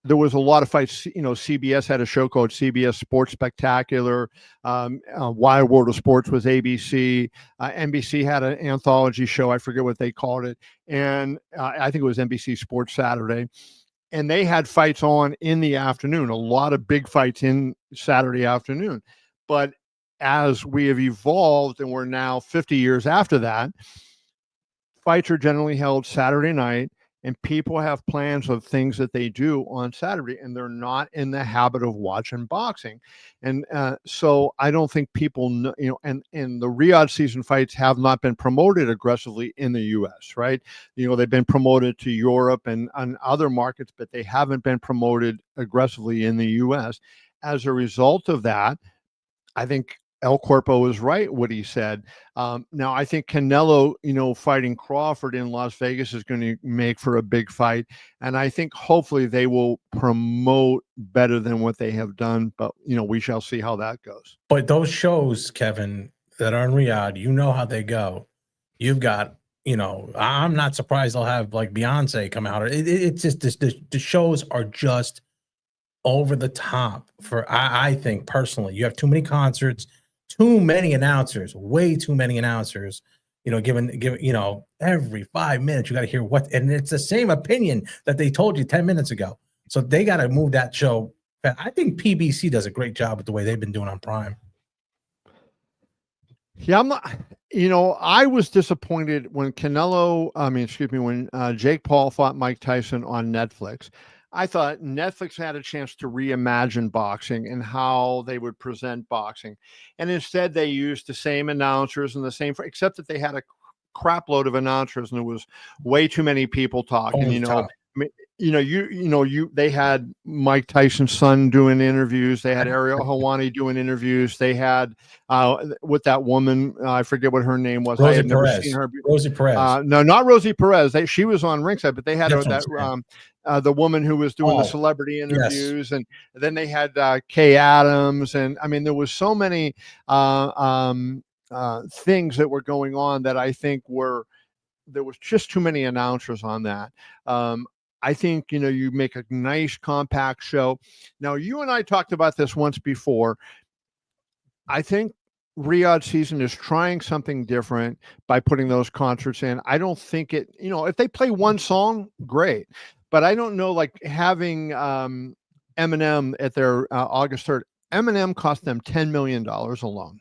there was a lot of fights. CBS had a show called CBS Sports Spectacular. Wide World of Sports was ABC. NBC had an anthology show. I forget what they called it. And I think it was NBC Sports Saturday. And they had fights on in the afternoon, a lot of big fights in Saturday afternoon. But as we have evolved, and we're now 50 years after that, fights are generally held Saturday night, and people have plans of things that they do on Saturday, and they're not in the habit of watching boxing. And so I don't think people know, and the Riyadh season fights have not been promoted aggressively in the U.S., right? They've been promoted to Europe and other markets, but they haven't been promoted aggressively in the U.S. As a result of that, I think El Cuerpo is right what he said. Now, I think Canelo, fighting Crawford in Las Vegas is going to make for a big fight. And I think hopefully they will promote better than what they have done. But, we shall see how that goes. But those shows, Kevin, that are in Riyadh, how they go. You've got, I'm not surprised they'll have like Beyonce come out. It's just the shows are just over the top I think personally. You have too many concerts, too many announcers, way too many announcers, given, every 5 minutes, you got to hear and it's the same opinion that they told you 10 minutes ago. So they got to move that show. I think PBC does a great job with the way they've been doing on Prime. Yeah, I'm not, I was disappointed when when Jake Paul fought Mike Tyson on Netflix. I thought Netflix had a chance to reimagine boxing and how they would present boxing. And instead they used the same announcers and except that they had a crap load of announcers, and there was way too many people talking, they had Mike Tyson's son doing interviews. They had Ariel Helwani doing interviews. They had with that woman, I forget what her name was. I had never seen her. Rosie Perez. No, not Rosie Perez. She was on ringside, but they had the woman who was doing the celebrity interviews. Yes. And then they had Kay Adams. And I mean, there was so many things that were going on that I think there was just too many announcers on that. I think, you make a nice compact show. Now, you and I talked about this once before. I think Riyadh season is trying something different by putting those concerts in. I don't think if they play one song, great. But I don't know, like having Eminem at their August 3rd, Eminem cost them $10 million alone.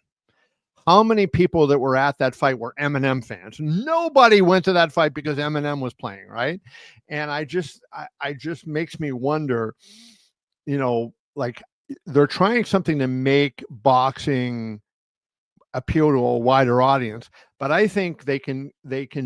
How many people that were at that fight were Eminem fans? Nobody went to that fight because Eminem was playing, right? And I just makes me wonder, like they're trying something to make boxing appeal to a wider audience, but I think they can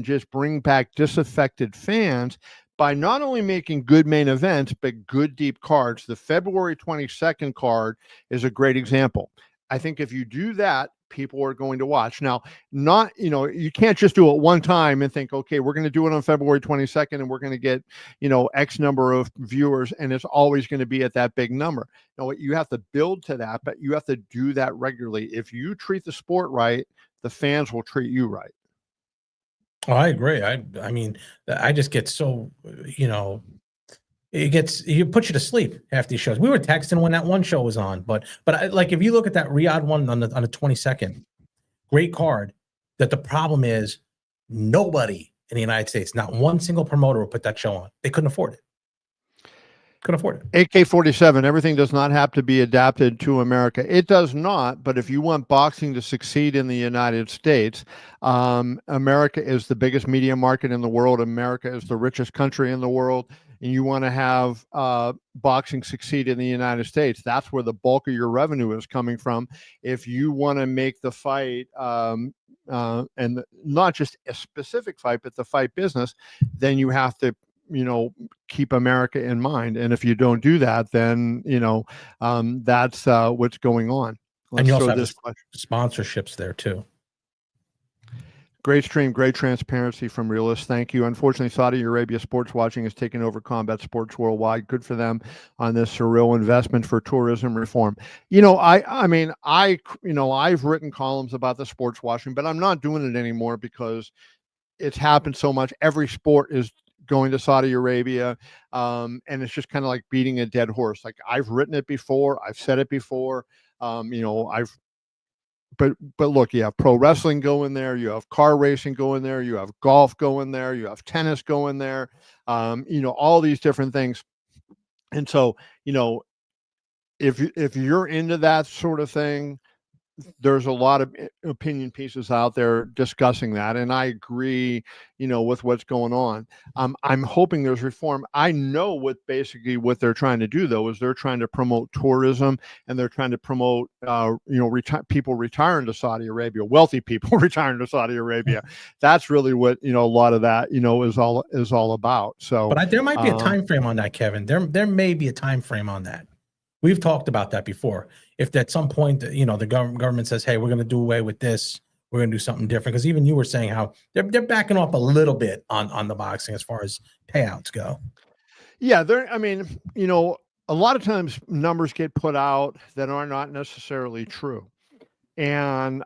just bring back disaffected fans by not only making good main events, but good deep cards. The February 22nd card is a great example. I think if you do that, people are going to watch. Now, you can't just do it one time and think, okay, we're going to do it on February 22nd and we're going to get, X number of viewers, and it's always going to be at that big number. No, you have to build to that, but you have to do that regularly. If you treat the sport right, the fans will treat you right. Oh, I agree. I mean, I just get so, it puts you to sleep after these shows. We were texting when that one show was on, but like if you look at that Riyadh one on the 22nd, great card. That the problem is nobody in the United States, not one single promoter, will put that show on. They couldn't afford it. Couldn't afford it. AK-47, everything does not have to be adapted to America. It does not, but if you want boxing to succeed in the United States, America is the biggest media market in the world. America is the richest country in the world. And you want to have boxing succeed in the United States, that's where the bulk of your revenue is coming from. If you want to make the fight, and not just a specific fight, but the fight business, then you have to, keep America in mind. And if you don't do that, then, that's what's going on. And you also have this sponsorships there too. Great stream, great transparency from realists. Thank you. Unfortunately, Saudi Arabia sports watching has taken over combat sports worldwide. Good for them on this surreal investment for tourism reform. I've written columns about the sports watching, but I'm not doing it anymore because it's happened so much. Every sport is going to Saudi Arabia, and it's just kind of like beating a dead horse. Like, I've written it before, I've said it before. But look, you have pro wrestling going there, you have car racing going there, you have golf going there, you have tennis going there, all these different things. And so, if you're into that sort of thing, there's a lot of opinion pieces out there discussing that, and I agree, with what's going on. I'm hoping there's reform. I know what they're trying to do, though, is they're trying to promote tourism, and they're trying to promote, people retiring to Saudi Arabia, wealthy people retiring to Saudi Arabia. That's really what a lot of that is all about. So, but there might be a time frame on that, Kevin. There may be a time frame on that. We've talked about that before. If at some point, the government says, hey, we're going to do away with this, we're going to do something different. Because even you were saying how they're backing off a little bit on the boxing as far as payouts go. Yeah, a lot of times numbers get put out that are not necessarily true. And,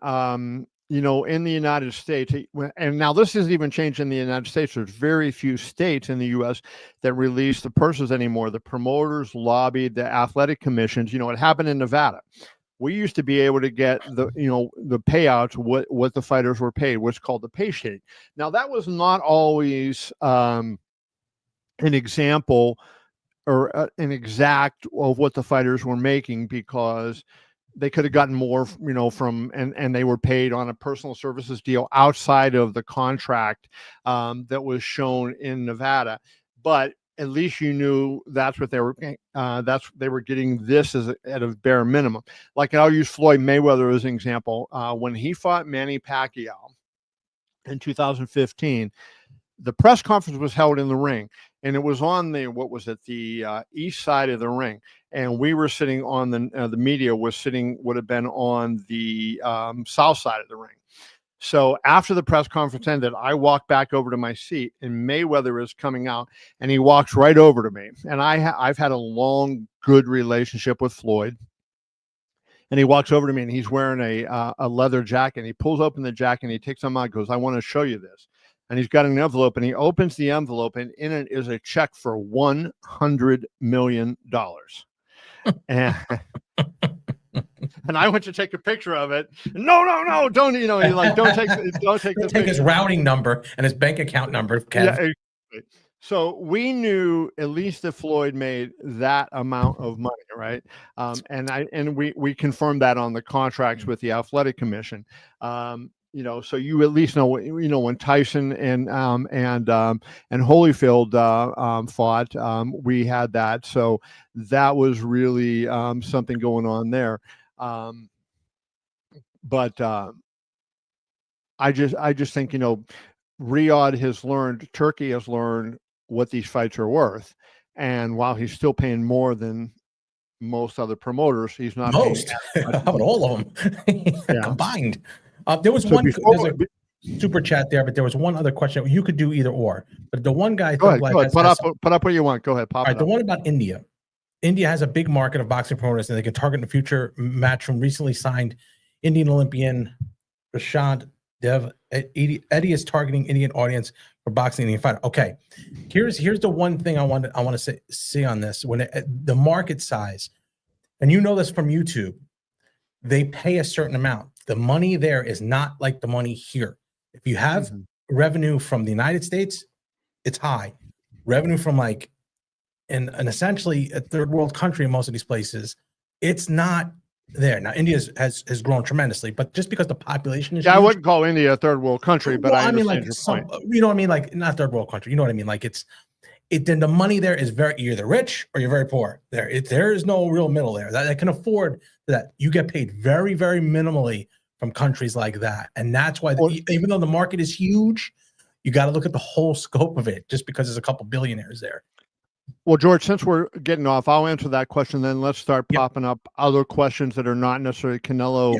in the United States, and now this isn't even changed in the United States. There's very few states in the U.S. that release the purses anymore. The promoters lobbied the athletic commissions. It happened in Nevada. We used to be able to get the payouts, what the fighters were paid, what's called the pay sheet. Now, that was not always an example or an exact of what the fighters were making, because they could have gotten more, and they were paid on a personal services deal outside of the contract that was shown in Nevada. But at least you knew that's what they were. They were getting this at a bare minimum. Like, I'll use Floyd Mayweather as an example. When he fought Manny Pacquiao in 2015, the press conference was held in the ring, and it was on the east side of the ring. And we were sitting on the media would have been on the south side of the ring. So after the press conference ended, I walked back over to my seat, and Mayweather is coming out, and he walks right over to me. And I've had a long, good relationship with Floyd. And he walks over to me, and he's wearing a leather jacket. And he pulls open the jacket, and he takes them out and goes, I want to show you this. And he's got an envelope, and he opens the envelope, and in it is a check for $100 million. And I went to take a picture of it. No, don't, don't take his routing number and his bank account number. Kev. Yeah, exactly. So we knew at least that Floyd made that amount of money, right? And we confirmed that on the contracts with the athletic commission. So you at least know, when Tyson and Holyfield fought, we had that. So that was really something going on there. But I just think, Riyadh has learned, Turkey has learned what these fights are worth. And while he's still paying more than most other promoters, he's not most. How about all of them combined? There was there's a super chat there, but there was one other question. You could do either or, but the one guy go ahead. Put up what you want. Go ahead. The one about India. India has a big market of boxing promoters, and they can target in the future. Matchroom recently signed Indian Olympian Prashant Dev. Eddie is targeting Indian audience for boxing Indian fighter. Okay, here's the one thing I want to see on this. When the market size, and you know this from YouTube, they pay a certain amount. The money there is not like the money here. If you have revenue from the United States, it's high. Revenue from like and essentially a third world country in most of these places, it's not there. Now, India has grown tremendously, but just because the population is Yeah, I huge, wouldn't call India a third world country, but well, I understand like your some, point. you know what I mean? Like not third world country, you know what I mean? Like then the money there is you're either rich or you're very poor. There is no real middle there that can afford that. You get paid very, very minimally from countries like that. And that's why, even though the market is huge, you got to look at the whole scope of it just because there's a couple billionaires there. Well, George, since we're getting off, I'll answer that question. Then let's start popping up other questions that are not necessarily Canelo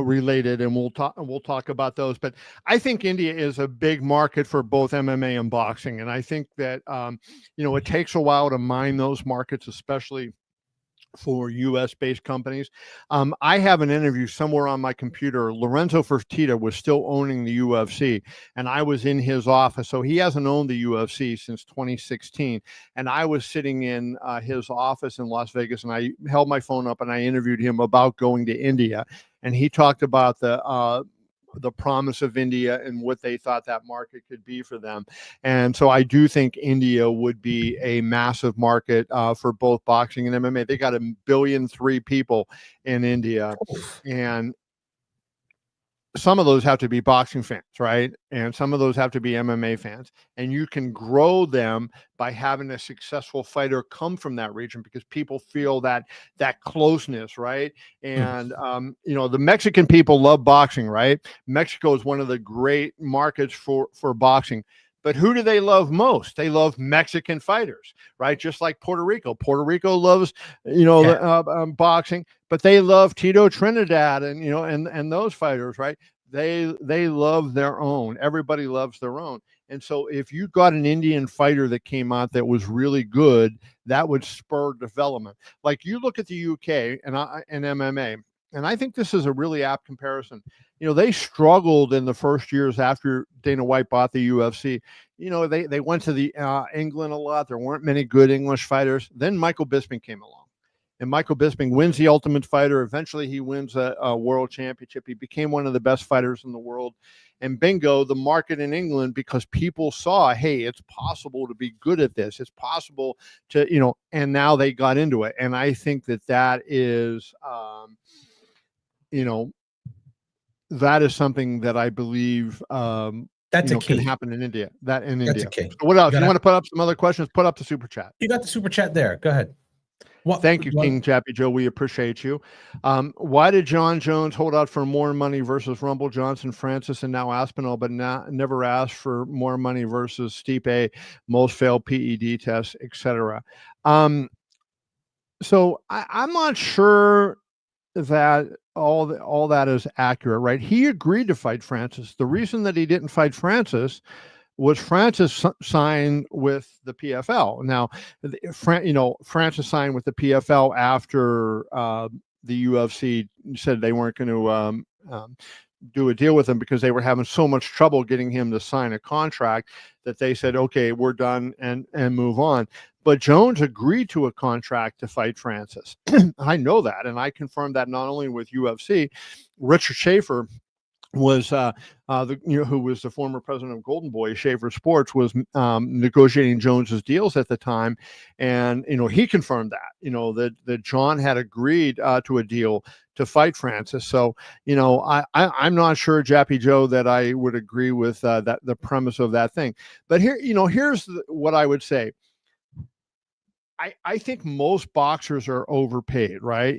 related, and we'll talk about those. But I think India is a big market for both MMA and boxing, and I think that it takes a while to mine those markets, especially for US-based companies. I have an interview somewhere on my computer. Lorenzo Fertitta was still owning the UFC, and I was in his office. So he hasn't owned the UFC since 2016. And I was sitting in his office in Las Vegas, and I held my phone up and I interviewed him about going to India. And he talked about the promise of India and what they thought that market could be for them. And so I do think India would be a massive market for both boxing and MMA. They got 1.3 billion people in India, and some of those have to be boxing fans, right? And some of those have to be MMA fans. And you can grow them by having a successful fighter come from that region, because people feel that closeness, right? And the Mexican people love boxing, right? Mexico is one of the great markets for boxing. But who do they love most? They love Mexican fighters, right? Just like Puerto Rico. Puerto Rico loves, boxing, but they love Tito Trinidad and those fighters, right? They love their own. Everybody loves their own. And so if you got an Indian fighter that came out that was really good, that would spur development. Like you look at the UK and MMA, and I think this is a really apt comparison. They struggled in the first years after Dana White bought the UFC. They went to the England a lot. There weren't many good English fighters. Then Michael Bisping came along, and Michael Bisping wins the Ultimate Fighter. Eventually, he wins a world championship. He became one of the best fighters in the world. And bingo, the market in England, because people saw, hey, it's possible to be good at this. It's possible to, and now they got into it. And I think that is, that is something that I believe that's a key. Can happen in India. That's a key. So what else? You want to put up some other questions? Put up the super chat. You got the super chat there. Go ahead. Thank you, King Jappy Joe. We appreciate you. Why did John Jones hold out for more money versus Rumble, Johnson, Francis, and now Aspinall, but never asked for more money versus Stipe, most failed PED tests, etc.? So I'm not sure that all that is accurate, right? He agreed to fight Francis. The reason that he didn't fight Francis was Francis signed with the PFL. Now, Francis signed with the PFL after the UFC said they weren't going to do a deal with him because they were having so much trouble getting him to sign a contract that they said, okay, we're done and move on. But Jones agreed to a contract to fight Francis. I know that, and I confirmed that not only with UFC. Richard Schaefer was who was the former president of Golden Boy, Schaefer Sports, was negotiating Jones's deals at the time, and he confirmed that that John had agreed to a deal to fight Francis. So I'm not sure, Jappy Joe, that I would agree with that the premise of that thing. But here's what I would say. I think most boxers are overpaid, right?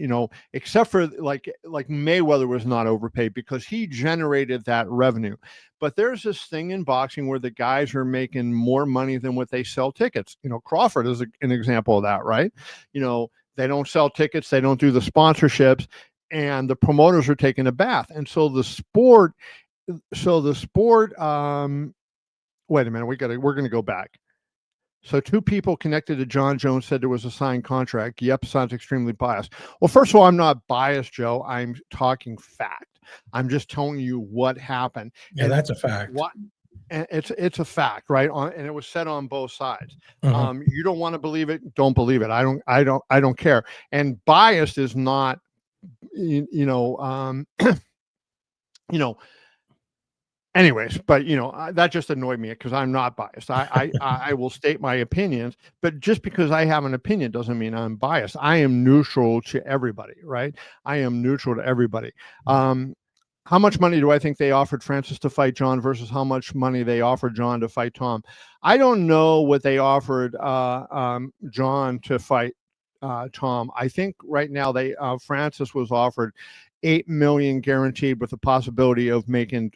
Except for like Mayweather was not overpaid because he generated that revenue. But there's this thing in boxing where the guys are making more money than what they sell tickets. Crawford is an example of that, right? They don't sell tickets, they don't do the sponsorships, and the promoters are taking a bath. And so the sport, wait a minute, we're going to go back. So 2 people connected to John Jones said there was a signed contract. Yep, sounds extremely biased. Well, first of all, I'm not biased, Joe. I'm talking fact. I'm just telling you what happened. Yeah, and that's a fact. And it's a fact, right? And it was said on both sides. You don't want to believe it, don't believe it. I don't care. And biased is not, anyways, but that just annoyed me because I'm not biased. I will state my opinions, but just because I have an opinion doesn't mean I'm biased. I am neutral to everybody, right? I am neutral to everybody. How much money do I think they offered Francis to fight John versus how much money they offered John to fight Tom? I don't know what they offered John to fight Tom. I think right now Francis was offered $8 million guaranteed with the possibility of making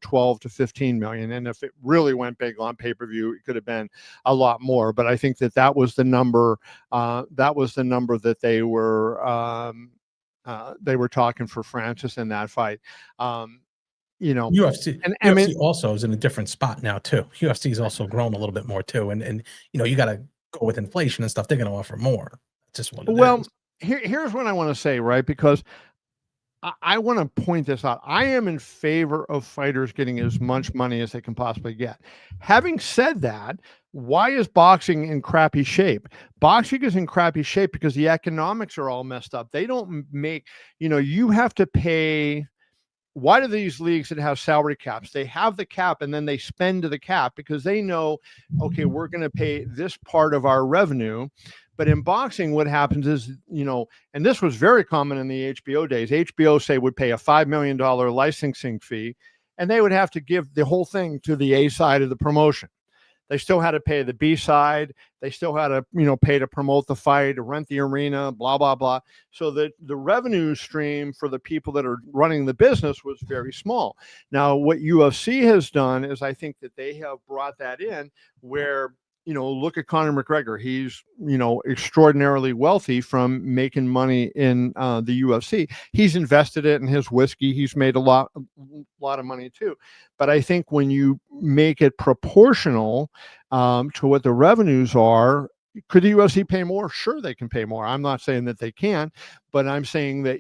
12 to 15 million. And if it really went big on pay-per-view, it could have been a lot more. But I think that was the number. That was the number that they were talking for Francis in that fight. UFC, and UFC also is in a different spot now too. UFC has also grown a little bit more too, and you got to go with inflation and stuff. They're going to offer more. That's just what it is. Here's what I want to say, right? Because I want to point this out. I am in favor of fighters getting as much money as they can possibly get. Having said that, why is boxing in crappy shape? Boxing is in crappy shape because the economics are all messed up. They don't make, you have to pay. Why do these leagues that have salary caps? They have the cap and then they spend to the cap because they know, okay, we're going to pay this part of our revenue. But in boxing, what happens is, and this was very common in the HBO days. HBO, say, would pay a $5 million licensing fee, and they would have to give the whole thing to the A side of the promotion. They still had to pay the B side. They still had to, pay to promote the fight, to rent the arena, blah, blah, blah. So the revenue stream for the people that are running the business was very small. Now, what UFC has done is I think that they have brought that in where, look at Conor McGregor. He's, extraordinarily wealthy from making money in the UFC. He's invested it in his whiskey. He's made a lot of money too. But I think when you make it proportional to what the revenues are, could the UFC pay more? Sure, they can pay more. I'm not saying that they can, but I'm saying that,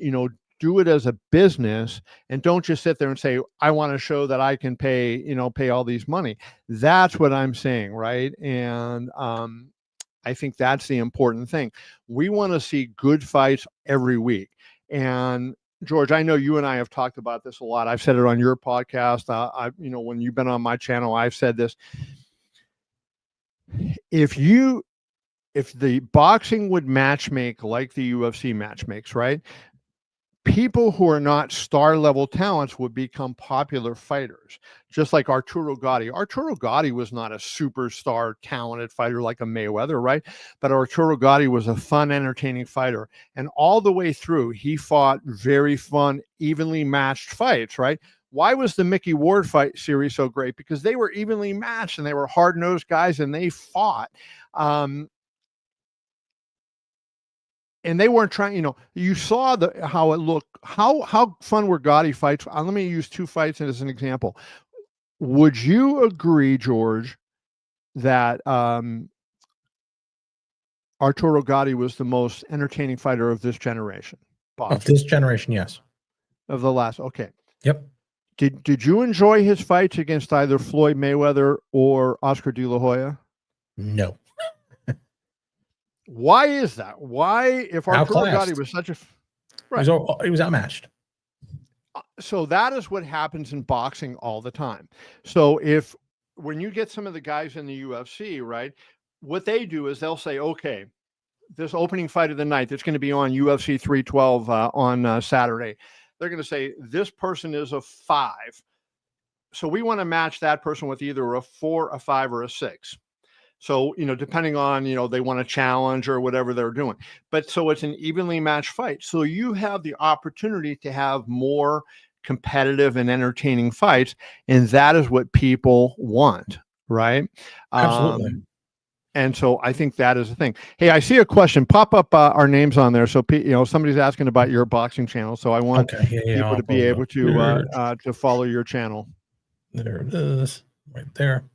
do it as a business and don't just sit there and say, I want to show that I can pay all these money. That's what I'm saying. Right. And I think that's the important thing. We want to see good fights every week. And George, I know you and I have talked about this a lot. I've said it on your podcast. When you've been on my channel, I've said this. If the boxing would matchmake like the UFC matchmakes, right? People who are not star level talents would become popular fighters, just like Arturo Gatti. Arturo Gatti was not a superstar talented fighter like a Mayweather, right? But Arturo Gatti was a fun, entertaining fighter. And all the way through, he fought very fun, evenly matched fights, right? Why was the Mickey Ward fight series so great? Because they were evenly matched and they were hard-nosed guys and they fought. And they weren't trying, you saw how it looked, how fun were Gotti fights. Let me use two fights as an example. Would you agree, George, that Arturo Gatti was the most entertaining fighter of this generation? Of this generation, yes. Of the last, okay. Yep. Did you enjoy his fights against either Floyd Mayweather or Oscar De La Hoya? No. Why is that? Why, if Arturo Gatti was such a... Right. He was outmatched. So that is what happens in boxing all the time. So when you get some of the guys in the UFC, right, what they do is they'll say, okay, this opening fight of the night that's going to be on UFC 312 on Saturday, they're going to say, this person is a 5. So we want to match that person with either a 4, a 5, or a 6. So, depending on, they want to challenge or whatever they're doing. But so it's an evenly matched fight. So you have the opportunity to have more competitive and entertaining fights. And that is what people want, right? Absolutely. And so I think that is the thing. Hey, I see a question pop up our names on there. So, somebody's asking about your boxing channel. So I want people to be able to follow your channel. There it is, right there.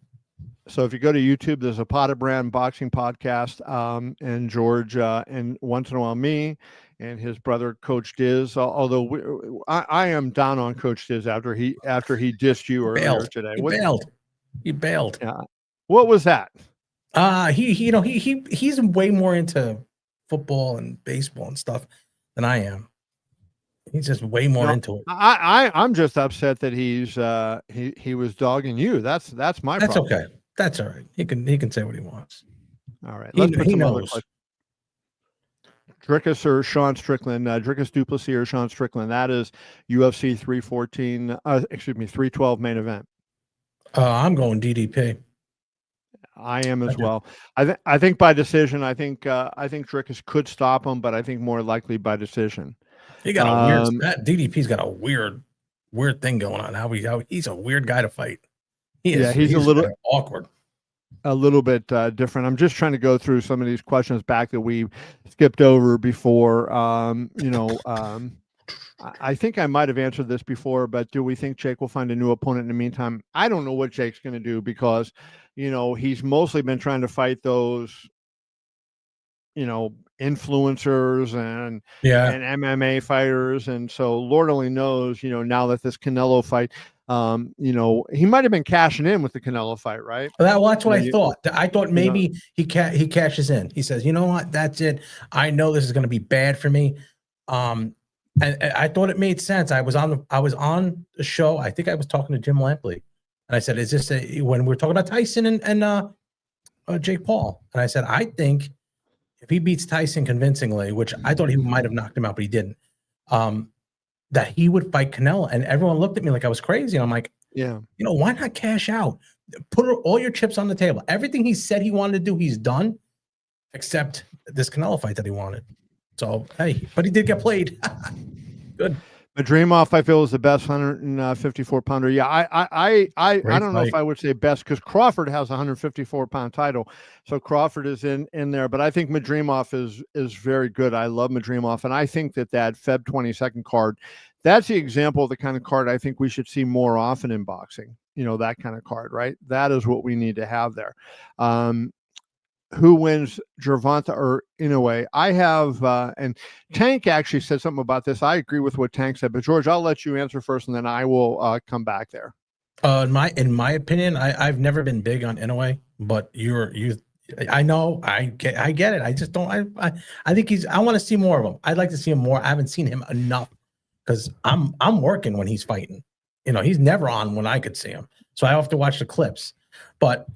So if you go to YouTube, there's a Zapata Brand Boxing Podcast, and George, and once in a while me and his brother Coach Diz. Although I am down on Coach Diz after he dissed you earlier today. He bailed. Yeah. What was that? He's way more into football and baseball and stuff than I am. He's just way more into it. I'm just upset that he was dogging you. That's my That's problem. okay. That's all right. He can say what he wants. All right. Let's put He some other knows. questions. Drickus or Sean Strickland, Drickus Duplessis or Sean Strickland. That is UFC 312 main event. I'm going DDP. I am as well. I think by decision. I think Drickus could stop him, but I think more likely by decision. He got a weird. That DDP's got a weird thing going on. How he's a weird guy to fight. He's a little awkward. A little bit different. I'm just trying to go through some of these questions back that we skipped over before. I think I might have answered this before, but do we think Jake will find a new opponent in the meantime? I don't know what Jake's going to do because, he's mostly been trying to fight those, influencers and MMA fighters. And so Lord only knows, now that this Canelo fight, he might have been cashing in with the Canelo fight, right? Well, that's what I thought. I thought maybe he cashes in. He says, you know what? That's it. I know this is going to be bad for me. And I thought it made sense. I was on the show. I think I was talking to Jim Lampley, and I said, "Is this when we're talking about Tyson and Jake Paul?" And I said, "I think if he beats Tyson convincingly, which I thought he might have knocked him out, but he didn't, that he would fight Canelo." And everyone looked at me like I was crazy. And I'm like, "Yeah, why not cash out? Put all your chips on the table. Everything he said he wanted to do, he's done, except this Canelo fight that he wanted." So, hey, but he did get played. Good. Madrimov, I feel, is the best 154-pounder. Yeah, I don't know if I would say best because Crawford has a 154-pound title, so Crawford is in there. But I think Madrimov is very good. I love Madrimov, and I think that Feb 22nd card, that's the example of the kind of card I think we should see more often in boxing. That kind of card, right? That is what we need to have there. Who wins, Gervonta or Inoue? I have, and Tank actually said something about this. I agree with what Tank said, but George, I'll let you answer first, and then I will come back there. In my opinion, I've never been big on Inoue, but I know I get it. I just don't. I think I want to see more of him. I'd like to see him more. I haven't seen him enough because I'm working when he's fighting. He's never on when I could see him, so I have to watch the clips. But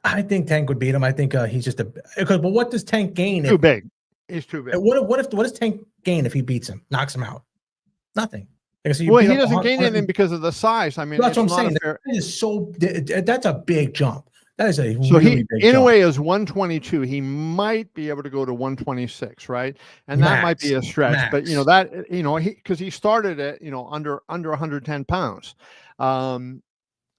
I think Tank would beat him. I think he's just but what does Tank gain? Too big. He's too big. What does Tank gain if he beats him, knocks him out? Nothing. He doesn't gain anything because of the size. I mean, that's what I'm saying. That's a big jump. That is a big Inoue is 122. He might be able to go to 126, right? And that might be a stretch. But because he started at under 110 pounds. Look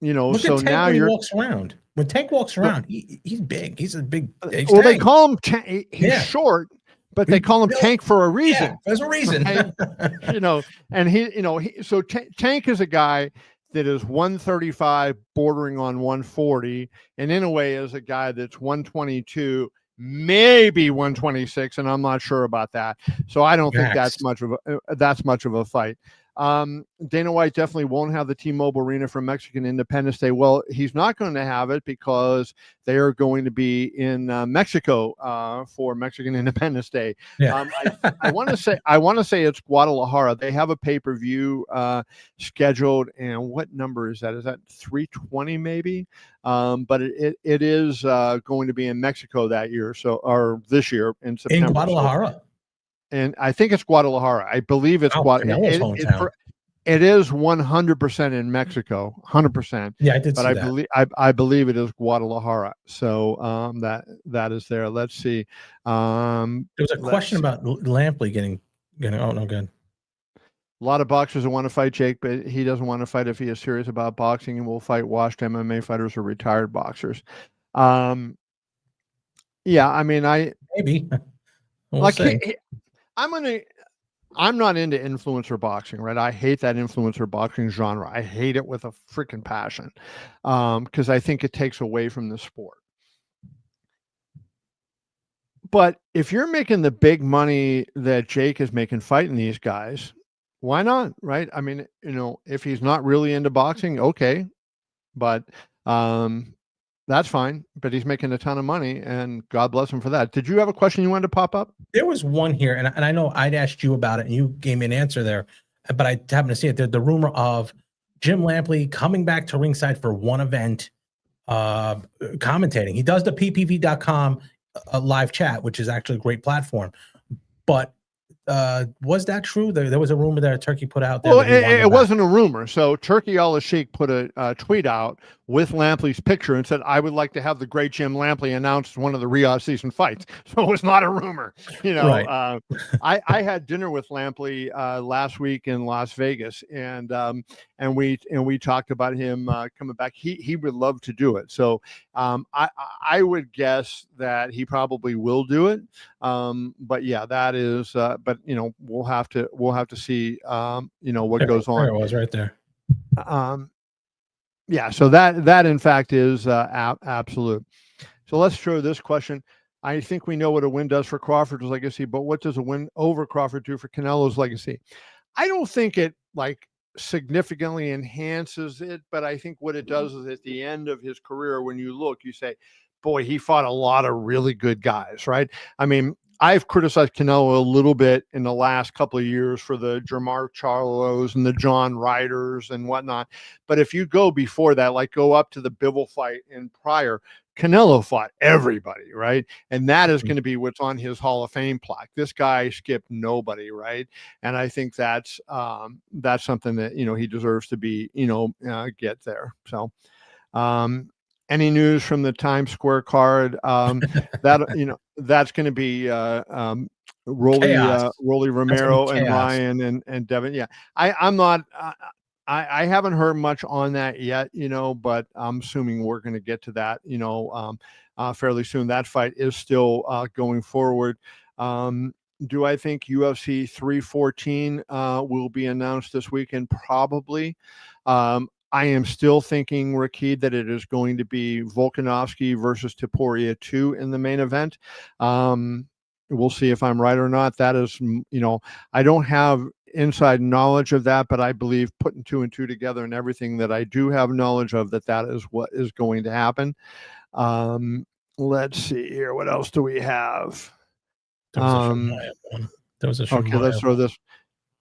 so at Tank now when he walks around. When Tank walks around, he's big. He's a big. Well, they call him Tank. He's short, but they call him Tank for a reason. Yeah, there's a reason. And so Tank is a guy that is 135, bordering on 140, and Inoue is a guy that's 122, maybe 126, and I'm not sure about that. So I don't think that's much of a fight. Dana White definitely won't have the T-Mobile Arena for Mexican Independence Day. Well, he's not going to have it because they are going to be in Mexico for Mexican Independence Day. Yeah. I want to say it's Guadalajara. They have a pay-per-view scheduled, and what number is that? Is that 320 maybe? But it is going to be in Mexico that year, or this year in September. In Guadalajara. And I think it's Guadalajara. I believe it's Guadalajara. It is 100% in Mexico, 100%. Yeah, I did. But I believe it is Guadalajara. So that is there. Let's see. There was a question about Lampley getting. Oh no, good. A lot of boxers that want to fight Jake, but he doesn't want to fight if he is serious about boxing, and will fight washed MMA fighters or retired boxers. Yeah, I mean, maybe. We'll I'm not into influencer boxing, right? I hate that influencer boxing genre. I hate it with a freaking passion because I think it takes away from the sport. But if you're making the big money that Jake is making fighting these guys, why not, right? I mean, if he's not really into boxing, okay. But That's fine, but he's making a ton of money, and God bless him for that. Did you have a question you wanted to pop up? There was one here, and I know I'd asked you about it, and you gave me an answer there, but I happened to see it. The rumor of Jim Lampley coming back to ringside for one event, commentating. He does the ppv.com live chat, which is actually a great platform. But was that true? There was a rumor that Turkey put out there. Well, it wasn't a rumor. So Turki Alalshikh put a tweet out with Lampley's picture and said, "I would like to have the great Jim Lampley announce one of the Riyadh season fights." So it was not a rumor. You know, Right. I had dinner with Lampley last week in Las Vegas, and we talked about him coming back. He would love to do it. So I would guess that he probably will do it. But yeah, that is. But you know, we'll have to see. You know what goes on. There it was, right there. Yeah, so that in fact is absolute. So let's throw this question. I think we know what a win does for Crawford's legacy, but what does a win over Crawford do for Canelo's legacy? I don't think it like significantly enhances it, but I think what it does is at the end of his career, when you look, you say, boy, he fought a lot of really good guys, right? I mean, I've criticized Canelo a little bit in the last couple of years for the Jermar Charlos and the John Ryders and whatnot. But if you go before that, like go up to the Bivol fight and prior, Canelo fought everybody, right? And that is going to be what's on his Hall of Fame plaque. This guy skipped nobody, right? And I think that's something that, you know, he deserves to be, you know, get there. So, any news from the Times Square card? That, you know, that's going to be Rolly Romero and Ryan and Devin. Yeah, I'm not. I haven't heard much on that yet, you know, but I'm assuming we're going to get to that, you know, fairly soon. That fight is still going forward. Do I think UFC 314 will be announced this weekend? Probably. I am still thinking, Rakid, that it is going to be Volkanovski versus Topuria 2 in the main event. We'll see if I'm right or not. That is, you know, I don't have inside knowledge of that, but I believe putting 2 and 2 together and everything that I do have knowledge of, that is what is going to happen. Let's see here. What else do we have? There was a okay, let's throw this.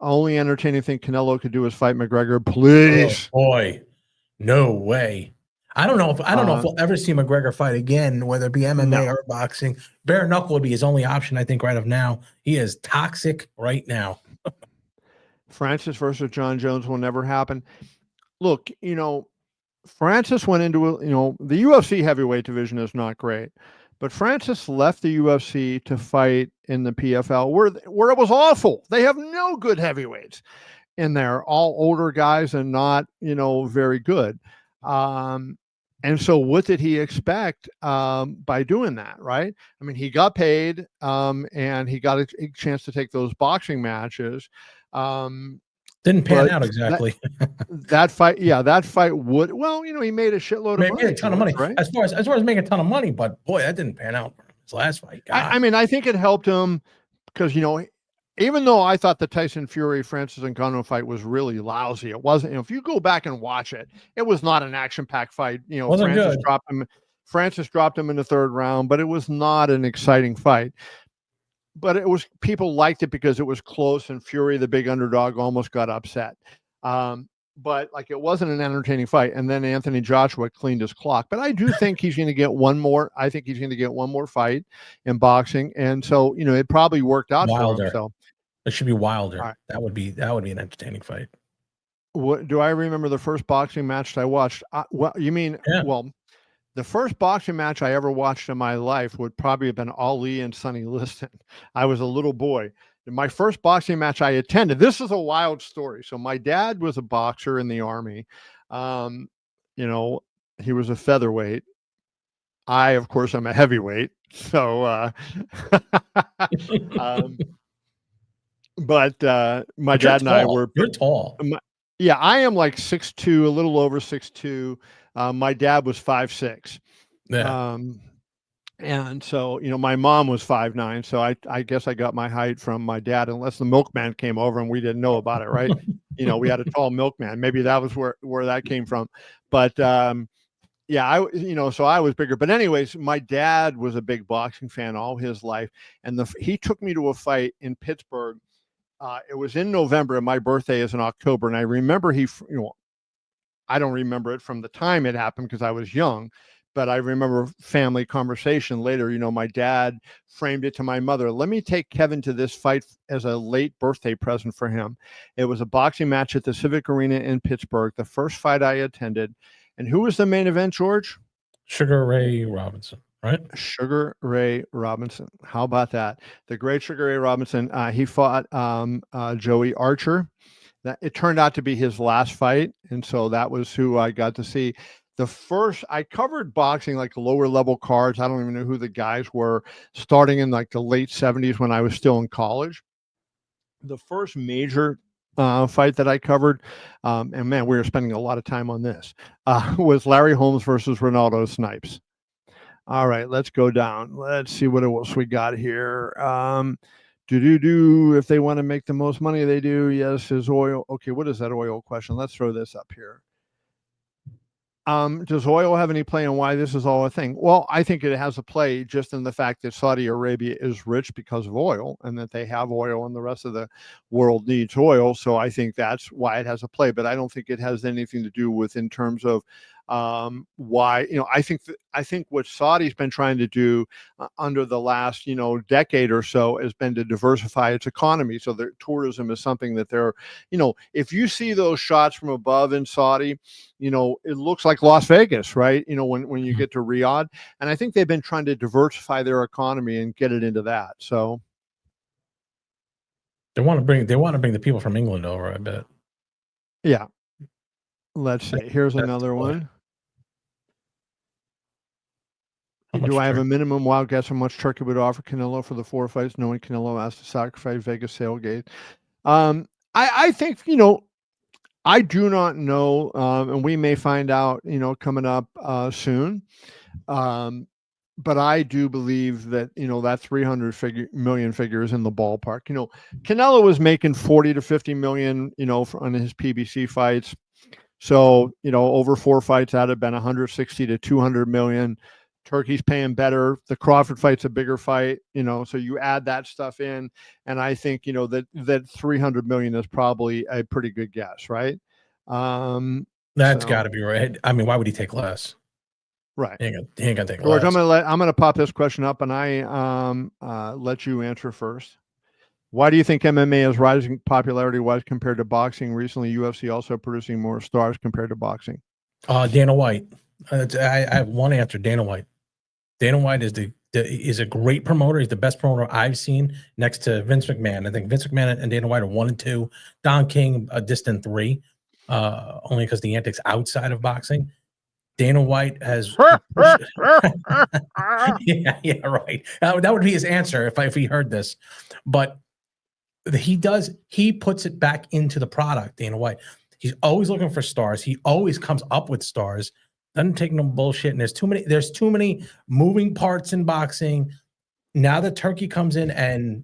Only entertaining thing Canelo could do is fight McGregor, please. Oh, boy, no way. I don't know if we'll ever see McGregor fight again, whether it be MMA or boxing. Bare knuckle would be his only option, I think, right of now. He is toxic right now. Francis versus John Jones will never happen. Look, you know, Francis went into, you know, the UFC heavyweight division is not great, but Francis left the UFC to fight in the PFL where it was awful. They have no good heavyweights in there, all older guys and not, you know, very good. And so what did he expect by doing that, right? I mean, he got paid and he got a chance to take those boxing matches. Didn't pan out exactly. That fight would, well, you know, he made a shitload of money. Made a ton of money, right? As far as making a ton of money, but boy, that didn't pan out for his last fight. I mean, I think it helped him because, you know, even though I thought the Tyson Fury Francis Ngannou fight was really lousy, it wasn't. You know, if you go back and watch it, it was not an action-packed fight. You know, Francis dropped him in the third round, but it was not an exciting fight. But it was, people liked it because it was close, and Fury, the big underdog, almost got upset. But like, it wasn't an entertaining fight. And then Anthony Joshua cleaned his clock. But I do think he's going to get one more. I think he's going to get one more fight in boxing, and so, you know, it probably worked out for him. So it should be Wilder. Right. That would be an entertaining fight. What do I remember the first boxing match I watched? What you mean? Yeah. Well, the first boxing match I ever watched in my life would probably have been Ali and Sonny Liston. I was a little boy. My first boxing match I attended, this is a wild story. So my dad was a boxer in the Army. You know, he was a featherweight. I, of course, I'm a heavyweight. So, but my dad and I were. You're tall. Yeah, I am like 6'2", a little over 6'2". My dad was 5'6". Yeah. And so, you know, my mom was 5'9". So I guess I got my height from my dad, unless the milkman came over and we didn't know about it, right? You know, we had a tall milkman. Maybe that was where that came from. But Yeah, so I was bigger. But anyways, my dad was a big boxing fan all his life, and he took me to a fight in Pittsburgh. It was in November, and my birthday is in October. And I remember I don't remember it from the time it happened because I was young, but I remember family conversation later. My dad framed it to my mother. Let me take Kevin to this fight as a late birthday present for him. It was a boxing match at the Civic Arena in Pittsburgh, the first fight I attended. And who was the main event, George? Sugar Ray Robinson, right? Sugar Ray Robinson. How about that? The great Sugar Ray Robinson. He fought Joey Archer. That it turned out to be his last fight, and so that was who I got to see. I covered boxing, like lower level cards. I don't even know who the guys were, starting in like the late 70s when I was still in college. The first major fight that I covered, and man, we were spending a lot of time on this, was Larry Holmes versus Ronaldo Snipes. All right, let's go down. Let's see what else we got here. If they want to make the most money, they do. Yes, is oil. Okay, what is that oil question? Let's throw this up here. Does oil have any play in why this is all a thing? Well, I think it has a play just in the fact that Saudi Arabia is rich because of oil and that they have oil and the rest of the world needs oil. So I think that's why it has a play, but I don't think it has anything to do with in terms of why, I think what Saudi's been trying to do under the last, decade or so has been to diversify its economy. So their tourism is something that they're, if you see those shots from above in Saudi, it looks like Las Vegas, right? When you get to Riyadh, and I think they've been trying to diversify their economy and get it into that. So they want to bring the people from England over, I bet. Yeah. Let's see. Here's another one. Do I have a minimum wild guess how much Turkey would offer Canelo for the 4 fights, knowing Canelo has to sacrifice Vegas Sailgate? I think, I do not know, and we may find out, coming up soon. But I do believe that, that 300 million figure is in the ballpark. Canelo was making 40 to 50 million, on his PBC fights. So, over 4 fights, that'd have been 160 to 200 million. Turkey's paying better. The Crawford fight's a bigger fight, so you add that stuff in. And I think, that 300 million is probably a pretty good guess, right? That's got to be right. I mean, why would he take less? Right. He ain't gonna take George, less. I'm gonna pop this question up, and I let you answer first. Why do you think MMA is rising popularity-wise compared to boxing? Recently, UFC also producing more stars compared to boxing. Dana White. I have one answer. Dana White. Dana White is a great promoter. He's the best promoter I've seen next to Vince McMahon. I think Vince McMahon and Dana White are 1 and 2. Don King a distant 3, only because the antics outside of boxing. Dana White has yeah, right. That would be his answer if he heard this. But he puts it back into the product, Dana White. He's always looking for stars. He always comes up with stars. Doesn't take no bullshit. And there's too many moving parts in boxing. Now that Turkey comes in and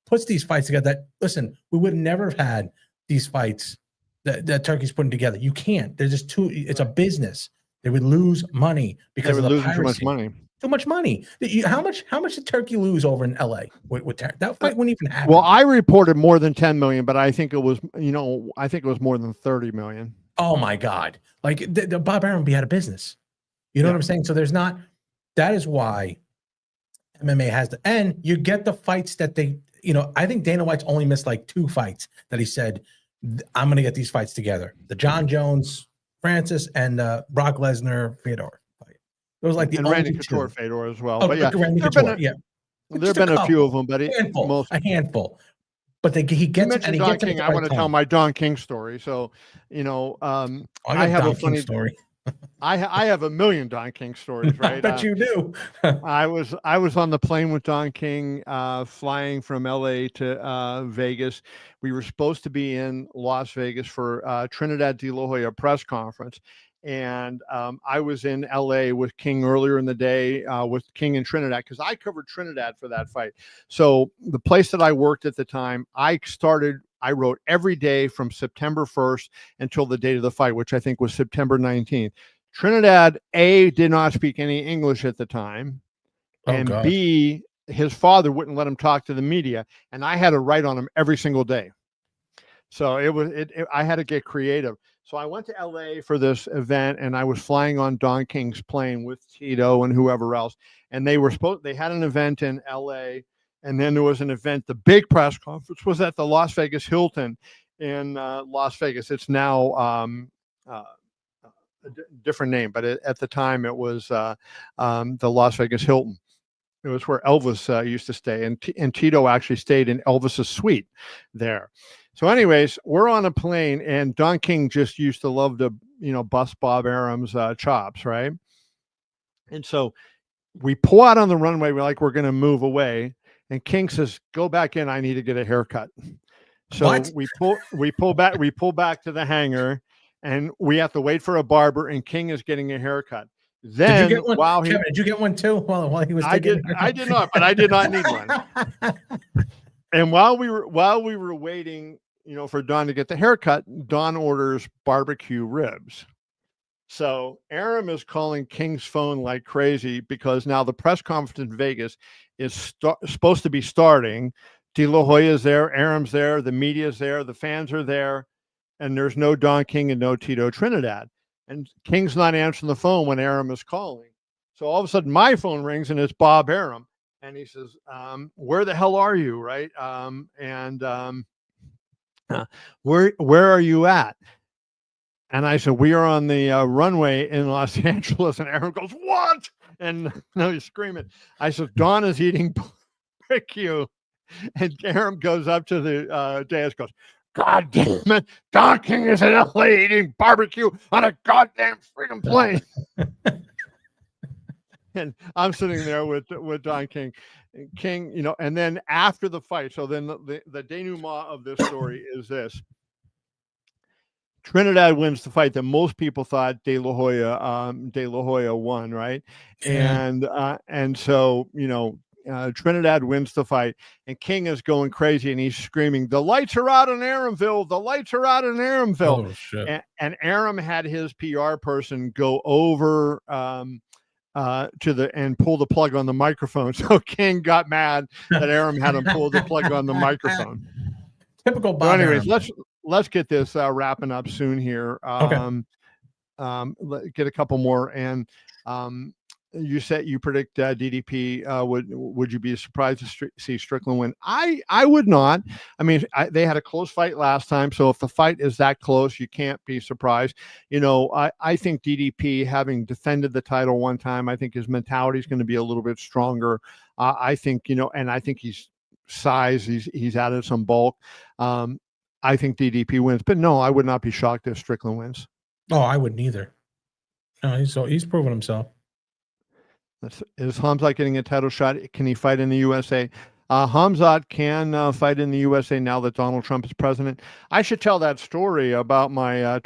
puts these fights together, listen, we would never have had these fights that Turkey's putting together. You can't. They're just it's a business. They would lose money because of the piracy. Too much money. Too much money. How much did Turkey lose over in LA with that fight wouldn't even happen? Well, I reported more than 10 million, but I think it was, more than 30 million. Oh my God. Like the Bob Arum would be out of business. You know what I'm saying? So that is why MMA has and you get the fights that I think Dana White's only missed like 2 fights that he said, I'm going to get these fights together. The John Jones, Francis, and Brock Lesnar, Fedor fight. It was like the only Randy Couture, Fedor as well. But Randy Couture, there've been a few of them, but a handful. But he gets it. And Don King. I want to tell my Don King story. So, I have a funny story. I have a million Don King stories, right? I bet you do. I was on the plane with Don King, flying from LA to Vegas. We were supposed to be in Las Vegas for Trinidad De La Hoya press conference. And I was in LA with King earlier in the day with King in Trinidad because I covered Trinidad for that fight. So the place that I worked at the time, I wrote every day from September 1st until the date of the fight, which I think was September 19th. Trinidad, A, did not speak any English at the time, and God. B, his father wouldn't let him talk to the media, and I had to write on him every single day. So I had to get creative. So I went to LA for this event, and I was flying on Don King's plane with Tito and whoever else. And they had an event in LA, and then there was an event. The big press conference was at the Las Vegas Hilton in Las Vegas. It's now a different name, but at the time it was the Las Vegas Hilton. It was where Elvis used to stay, and Tito actually stayed in Elvis's suite there. So anyways, we're on a plane, and Don King just used to love to, bust Bob Arum's chops, right? And so we pull out on the runway, we're going to move away, and King says, "Go back in. I need to get a haircut." So What? we pull back to the hangar, and we have to wait for a barber, and King is getting a haircut. Then, did you get one? Kevin, did you get one too? While he was, I did not, but I did not need one. And while we were waiting, for Don to get the haircut, Don orders barbecue ribs. So Arum is calling King's phone like crazy because now the press conference in Vegas is supposed to be starting. De La Hoya's there, Arum's there, the media's there, the fans are there, and there's no Don King and no Tito Trinidad. And King's not answering the phone when Arum is calling. So all of a sudden my phone rings and it's Bob Arum. And he says, "Where the hell are you?" Right. Where are you at? And I said, "We are on the runway in Los Angeles." And Arum goes, "What?" And no, he's screaming. I said, "Don is eating barbecue." And Arum goes up to the dais, goes, "God damn it, Don King is in LA eating barbecue on a goddamn freaking plane." And I'm sitting there with Don King, and then after the fight, so then the denouement of this story is this. Trinidad wins the fight that most people thought De La Hoya won, right? Yeah. And so, Trinidad wins the fight, and King is going crazy, and he's screaming, "The lights are out in Arumville! The lights are out in Arumville!" Oh, shit. And Arum had his PR person go over and pull the plug on the microphone. So King got mad that Arum had him pull the plug on the microphone. Typical Bob. So anyways, let's get this wrapping up soon here. Okay. Get a couple more. And you predict DDP. Would you be surprised to see Strickland win? I would not. I mean, they had a close fight last time, so if the fight is that close, you can't be surprised. I think DDP, having defended the title one time, I think his mentality is going to be a little bit stronger. I think and I think he's added some bulk. I think DDP wins, but no, I would not be shocked if Strickland wins. Oh, I wouldn't either. No, he's proven himself. Is Hamzat getting a title shot? Can he fight in the USA? Hamzat can fight in the USA now that Donald Trump is president. I should tell that story about my.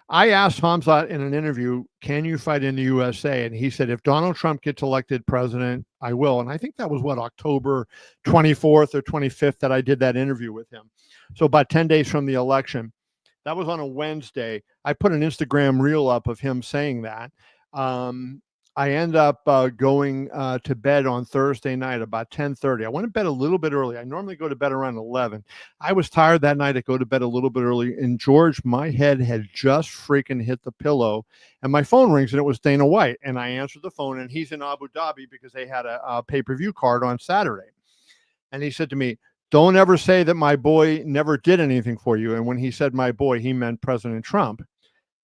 I asked Hamzat in an interview, "Can you fight in the USA?" And he said, "If Donald Trump gets elected president, I will." And I think that was October 24th or 25th that I did that interview with him. So about 10 days from the election. That was on a Wednesday. I put an Instagram reel up of him saying that. I end up going to bed on Thursday night about 10:30. I went to bed a little bit early. I normally go to bed around 11. I was tired that night. I go to bed a little bit early. And George, my head had just freaking hit the pillow. And my phone rings, and it was Dana White. And I answered the phone, and he's in Abu Dhabi because they had a pay-per-view card on Saturday. And he said to me, "Don't ever say that my boy never did anything for you." And when he said my boy, he meant President Trump.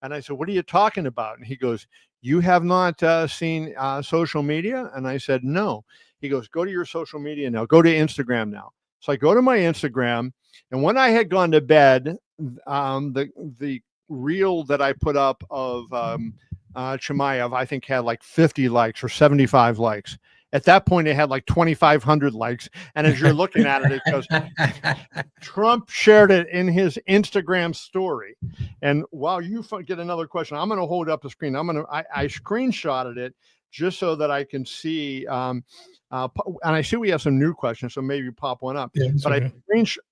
And I said, "What are you talking about?" And he goes, "You have not seen social media?" And I said, "No." He goes, "Go to your social media now. Go to Instagram now." So I go to my Instagram, and when I had gone to bed, the reel that I put up of Chimaev, I think had like 50 likes or 75 likes. At that point, it had like 2,500 likes. And as you're looking at it, it goes, Trump shared it in his Instagram story. And while you get another question, I'm going to hold up the screen. I screenshotted it just so that I can see And I see we have some new questions, so maybe pop one up. Yeah, but okay.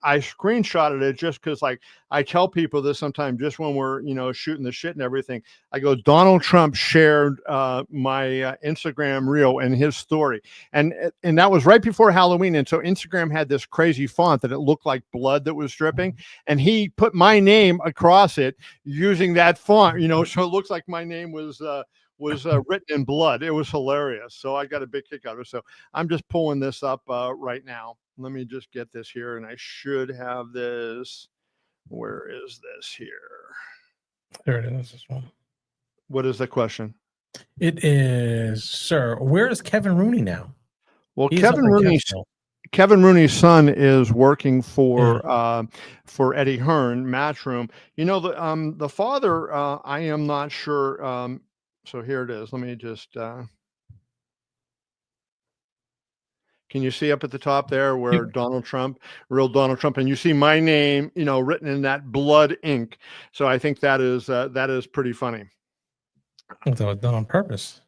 I screenshotted it just because, like, I tell people this sometimes, just when we're shooting the shit and everything. I go, Donald Trump shared my Instagram reel and his story, and that was right before Halloween, and so Instagram had this crazy font that it looked like blood that was dripping, and he put my name across it using that font, so it looks like my name was written in blood. It was hilarious. So I got a big kick out of it. So I'm just pulling this up right now. Let me just get this here, and I should have this. Where is this here? There it is. This one. What is the question? It is, sir. Where is Kevin Rooney now? Well, Kevin Rooney's son is working for Eddie Hearn, Matchroom. The father, I am not sure. So here it is. Let me just. Can you see up at the top there where Donald Trump, real Donald Trump, and you see my name, written in that blood ink. So I think that is pretty funny. That was done on purpose.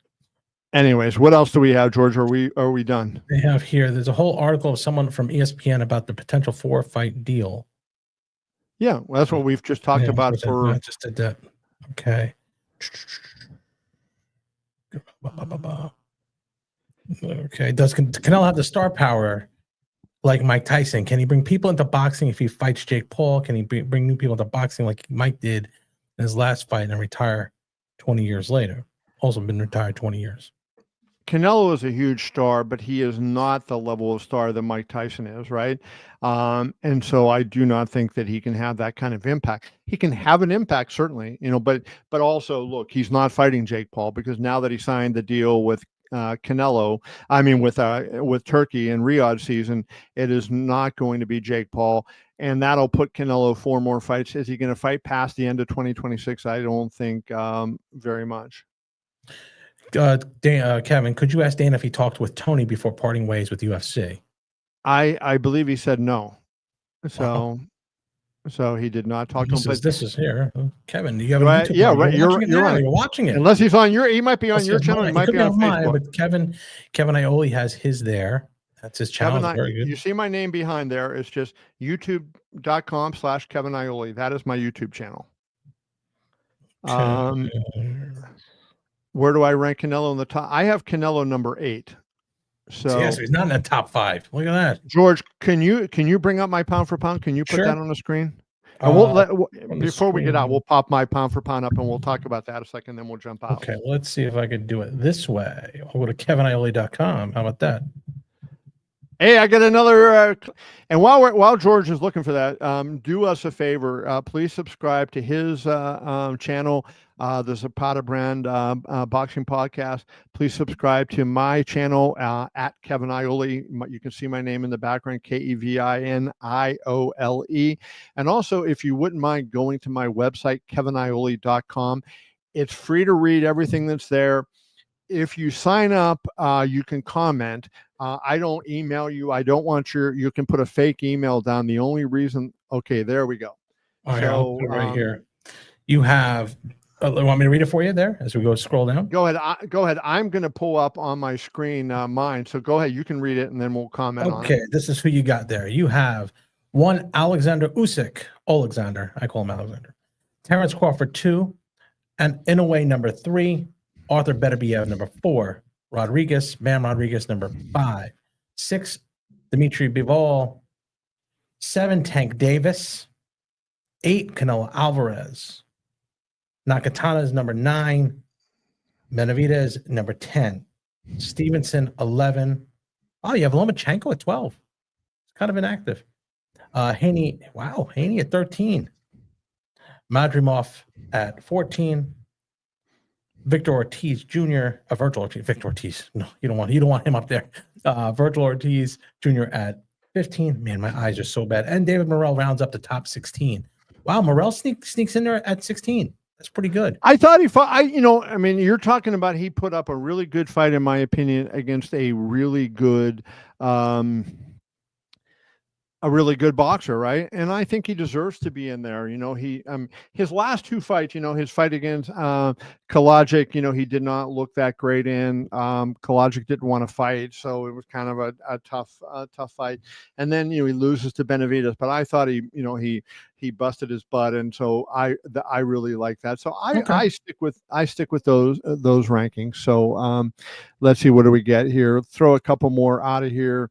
Anyways, what else do we have, George? Are we done? They have here. There's a whole article of someone from ESPN about the potential 4-fight deal. Yeah, well, that's what we've just talked about. I just did that. Okay. Okay. Does Canelo have the star power like Mike Tyson? Can he bring people into boxing if he fights Jake Paul? Can he bring new people into boxing like Mike did in his last fight and retire 20 years later? Also been retired 20 years. Canelo is a huge star, but he is not the level of star that Mike Tyson is, right? And so I do not think that he can have that kind of impact. He can have an impact, certainly, but also, look, he's not fighting Jake Paul, because now that he signed the deal with Canelo, with Turkey and Riyadh season, it is not going to be Jake Paul, and that'll put Canelo 4 more fights. Is he going to fight past the end of 2026? I don't think very much. Kevin, could you ask Dana if he talked with Tony before parting ways with UFC? I believe he said no. So he did not talk to him. But this is here, Kevin. Do you have a YouTube? Yeah, right. You're right. You're watching it. Unless he's on he might be on your channel. He might be on mine, Facebook. but Kevin Iole has his there. That's his channel. Very good. You see my name behind there. It's just youtube.com/Kevin Iole. That is my YouTube channel. Where do I rank Canelo in the top? I have Canelo number 8. So he's not in the top 5. Look at that. George, can you bring up my pound for pound? Can you put that on the screen? And before we get out, we'll pop my pound for pound up, and we'll talk about that a second, then we'll jump out. Okay, let's see if I could do it this way. I'll go to KevinIole.com. How about that? Hey, I got another. And while George is looking for that, do us a favor. Please subscribe to his channel, the Zapata brand boxing podcast. Please subscribe to my channel at Kevin Iole. You can see my name in the background, KevinIole. And also, if you wouldn't mind going to my website, KevinIole.com. It's free to read everything that's there. If you sign up, you can comment. I don't email you. I don't want you can put a fake email down. The only reason, okay, there we go. All right, I'll put it right here. You have, want me to read it for you there as we go scroll down? Go ahead. I'm going to pull up on my screen mine. So go ahead. You can read it and then we'll comment on it. Okay, this is who you got there. You have 1, Alexander Usyk. I call him Alexander. Terence Crawford 2, and Inoue number 3. Arthur Beterbiev number 4, Bam Rodriguez number 5, 6, Dimitri Bivol, 7, Tank Davis, 8, Canelo Alvarez, Nakatana is number 9, Benavidez number 10, Stevenson 11. Oh, you have Lomachenko at 12. It's kind of inactive. Haney at 13, Madrimov at 14. Victor Ortiz Jr. Victor Ortiz. No, you don't want him up there. Virgil Ortiz Jr. at 15. Man, my eyes are so bad. And David Morrell rounds up the top 16. Wow, Morrell sneaks in there at 16. That's pretty good. I thought he fought. You're talking about he put up a really good fight, in my opinion, against a really good a really good boxer, right? And I think he deserves to be in there. You know, his last two fights, you know, his fight against Kalajic, you know, he did not look that great in. Kalajic didn't want to fight, so it was kind of a tough fight. And then, you know, he loses to Benavidez, but I thought he busted his butt, and so I really like that. So I stick with those rankings. So let's see, what do we get here? Throw a couple more out of here.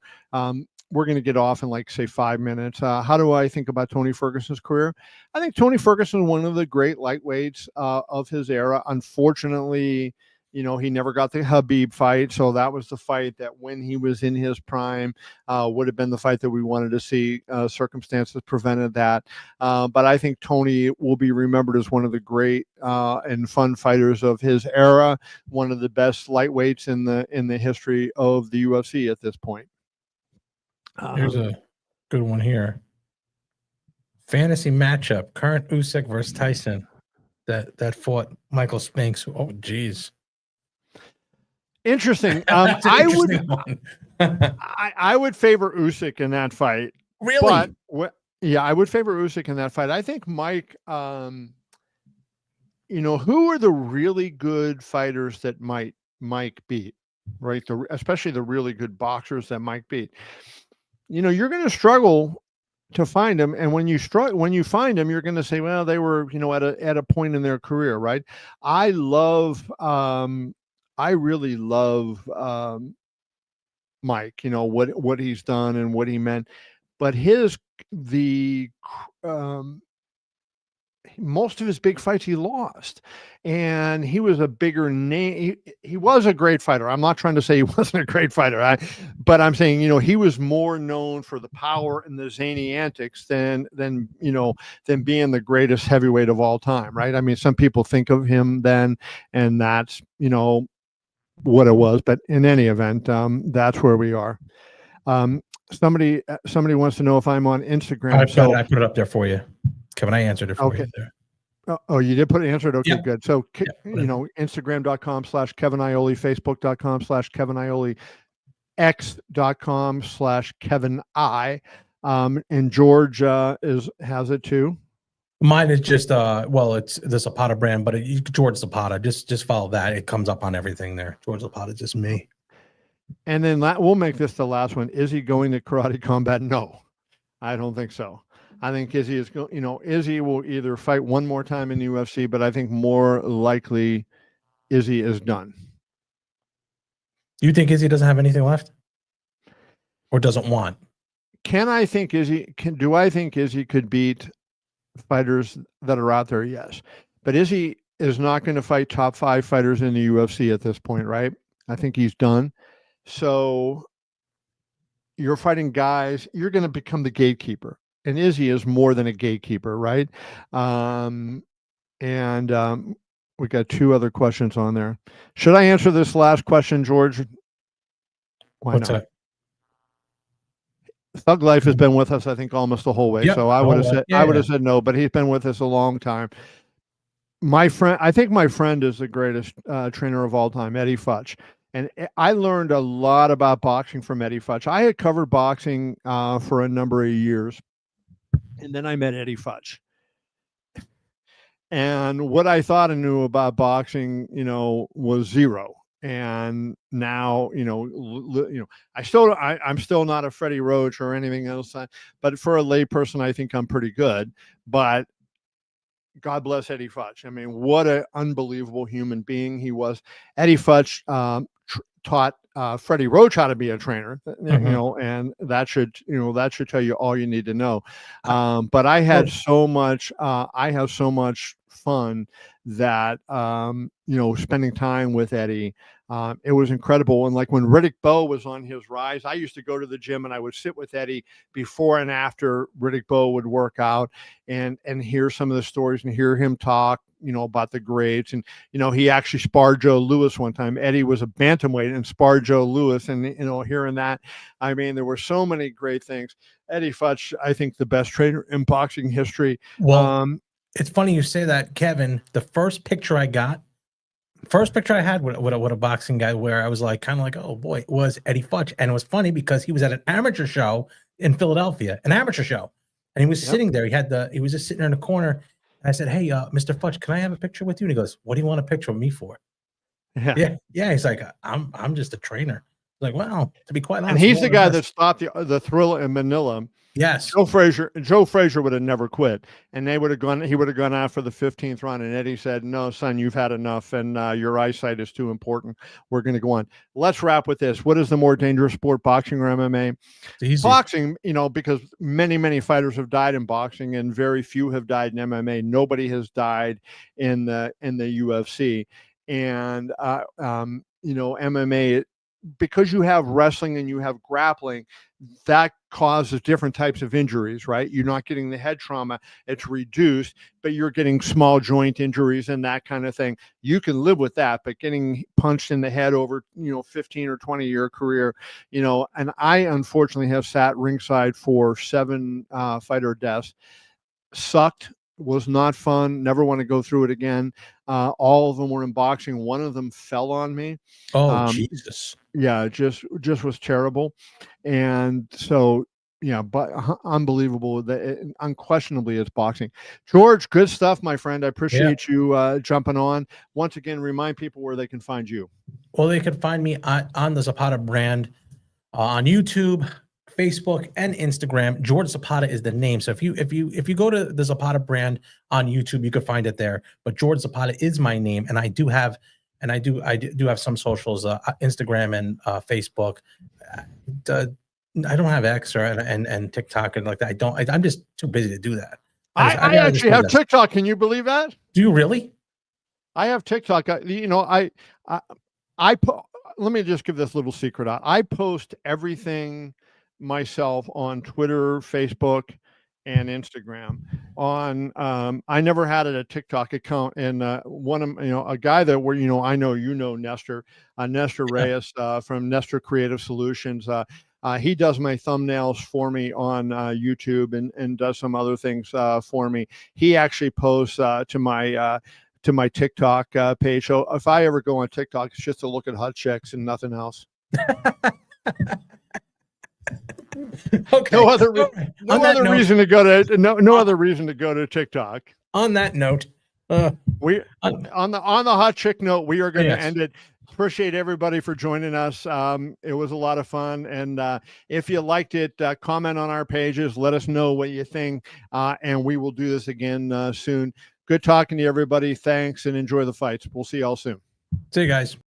We're going to get off in like, say, 5 minutes. How do I think about Tony Ferguson's career? I think Tony Ferguson is one of the great lightweights of his era. Unfortunately, you know, he never got the Habib fight. So that was the fight that, when he was in his prime, would have been the fight that we wanted to see. Circumstances prevented that. But I think Tony will be remembered as one of the great and fun fighters of his era, one of the best lightweights in the history of the UFC at this point. Here's a good one here. Fantasy matchup: current Usyk versus Tyson that fought Michael Spinks. Oh, geez. Interesting. I would favor Usyk in that fight. Really? But yeah, I would favor Usyk in that fight. I think Mike. You know, who are the really good fighters that Mike beat? Right, especially the really good boxers that Mike beat. You know, you're going to struggle to find them, and when you find them, you're going to say, well, they were, you know, at a point in their career, right? I really love Mike. You know what he's done and what he meant, but most of his big fights he lost, and he was a bigger name. He was a great fighter. I'm not trying to say he wasn't a great fighter, but I'm saying, you know, he was more known for the power and the zany antics than being the greatest heavyweight of all time, right? I mean, some people think of him then, and that's, you know, what it was. But in any event, that's where we are. Somebody wants to know if I'm on Instagram. I put it up there for you, Kevin. I answered it for you there. Oh, you did put it answered? Okay, yep. Good. So, you know, Instagram.com/Kevin Iole, Facebook.com/Kevin Iole, X.com/Kevin I. And George has it too. Mine is just it's the Zapata brand, but George Zapata. Just follow that. It comes up on everything there. George Zapata, just me. And then we'll make this the last one. Is he going to Karate Combat? No, I don't think so. I think Izzy is going. You know, Izzy will either fight one more time in the UFC, but I think more likely Izzy is done. You think Izzy doesn't have anything left, or doesn't want? Do I think Izzy could beat fighters that are out there? Yes, but Izzy is not going to fight top 5 fighters in the UFC at this point, right? I think he's done. So you're fighting guys. You're going to become the gatekeeper. And Izzy is more than a gatekeeper, right? We got 2 other questions on there. Should I answer this last question, George? What's not? That? Thug Life has been with us, I think, almost the whole way. Yep. So I would have said no, but he's been with us a long time. I think my friend is the greatest trainer of all time, Eddie Futch. And I learned a lot about boxing from Eddie Futch. I had covered boxing for a number of years. And then I met Eddie Futch. And what I thought I knew about boxing, you know, was zero. And now, I'm still not a Freddie Roach or anything else. But for a lay person, I think I'm pretty good. But God bless Eddie Futch. I mean, what an unbelievable human being he was. Eddie Futch taught Freddie Roach how to be a trainer, you know, and that should tell you all you need to know. But I had so much fun that, spending time with Eddie, it was incredible. And like when Riddick Bowe was on his rise, I used to go to the gym and I would sit with Eddie before and after Riddick Bowe would work out and hear some of the stories and hear him talk, about the grades. And, he actually sparred Joe Louis one time. Eddie was a bantamweight and sparred Joe Louis. And, hearing that, I mean, there were so many great things. Eddie Futch, I think the best trainer in boxing history. Well, it's funny you say that, Kevin. The first picture I had with a boxing guy where I was like, kind of like, oh boy, was Eddie Futch. And it was funny because he was at an amateur show in Philadelphia, an amateur show, and he was sitting there. He was just sitting there in the corner. And I said, "Hey, Mr. Futch, can I have a picture with you?" And he goes, "What do you want a picture of me for?" Yeah. He's like, I'm just a trainer. Like, wow, to be quite honest. And he's the guy that stopped the Thrilla in Manila. Yes. Joe Frazier would have never quit, and he would have gone out for the 15th round. And Eddie said, "No, son, you've had enough, and your eyesight is too important. We're going to go on." Let's wrap with this. What is the more dangerous sport, boxing or MMA? Boxing, because many fighters have died in boxing, and very few have died in MMA. Nobody has died in the UFC, and MMA. Because you have wrestling and you have grappling, that causes different types of injuries, right? You're not getting the head trauma, it's reduced, but you're getting small joint injuries and that kind of thing. You can live with that, but getting punched in the head over, 15 or 20-year career, and I unfortunately have sat ringside for 7 fighter deaths. Sucked. Was not fun. Never want to go through it again. All of them were in boxing. One of them fell on me. Oh, Jesus. Yeah, just was terrible. And so, but unbelievable. Unquestionably, it's boxing. George, good stuff, my friend. I appreciate you jumping on. Once again, remind people where they can find you. Well, they can find me on the Zapata brand on YouTube, Facebook, and Instagram. George Zapata is the name. So if you go to the Zapata brand on YouTube, you could find it there. But George Zapata is my name, and I do have some socials, Instagram and Facebook. I don't have X and TikTok and like that. I'm just too busy to do that. I actually have TikTok. Can you believe that? Do you really? I have TikTok. Let me just give this little secret out. I post everything myself on Twitter, Facebook, and Instagram. I never had a TikTok account, and one of a guy that I know Nestor Reyes from Nestor Creative Solutions. He does my thumbnails for me on YouTube and does some other things for me. He actually posts to my TikTok page. So if I ever go on TikTok, it's just to look at hot chicks and nothing else. Okay. No other reason to go to TikTok. On that note, on the hot chick note, we are going to end it. Appreciate everybody for joining us. It was a lot of fun, and if you liked it, comment on our pages. Let us know what you think, and we will do this again soon. Good talking to you, everybody. Thanks, and enjoy the fights. We'll see y'all soon. See you guys.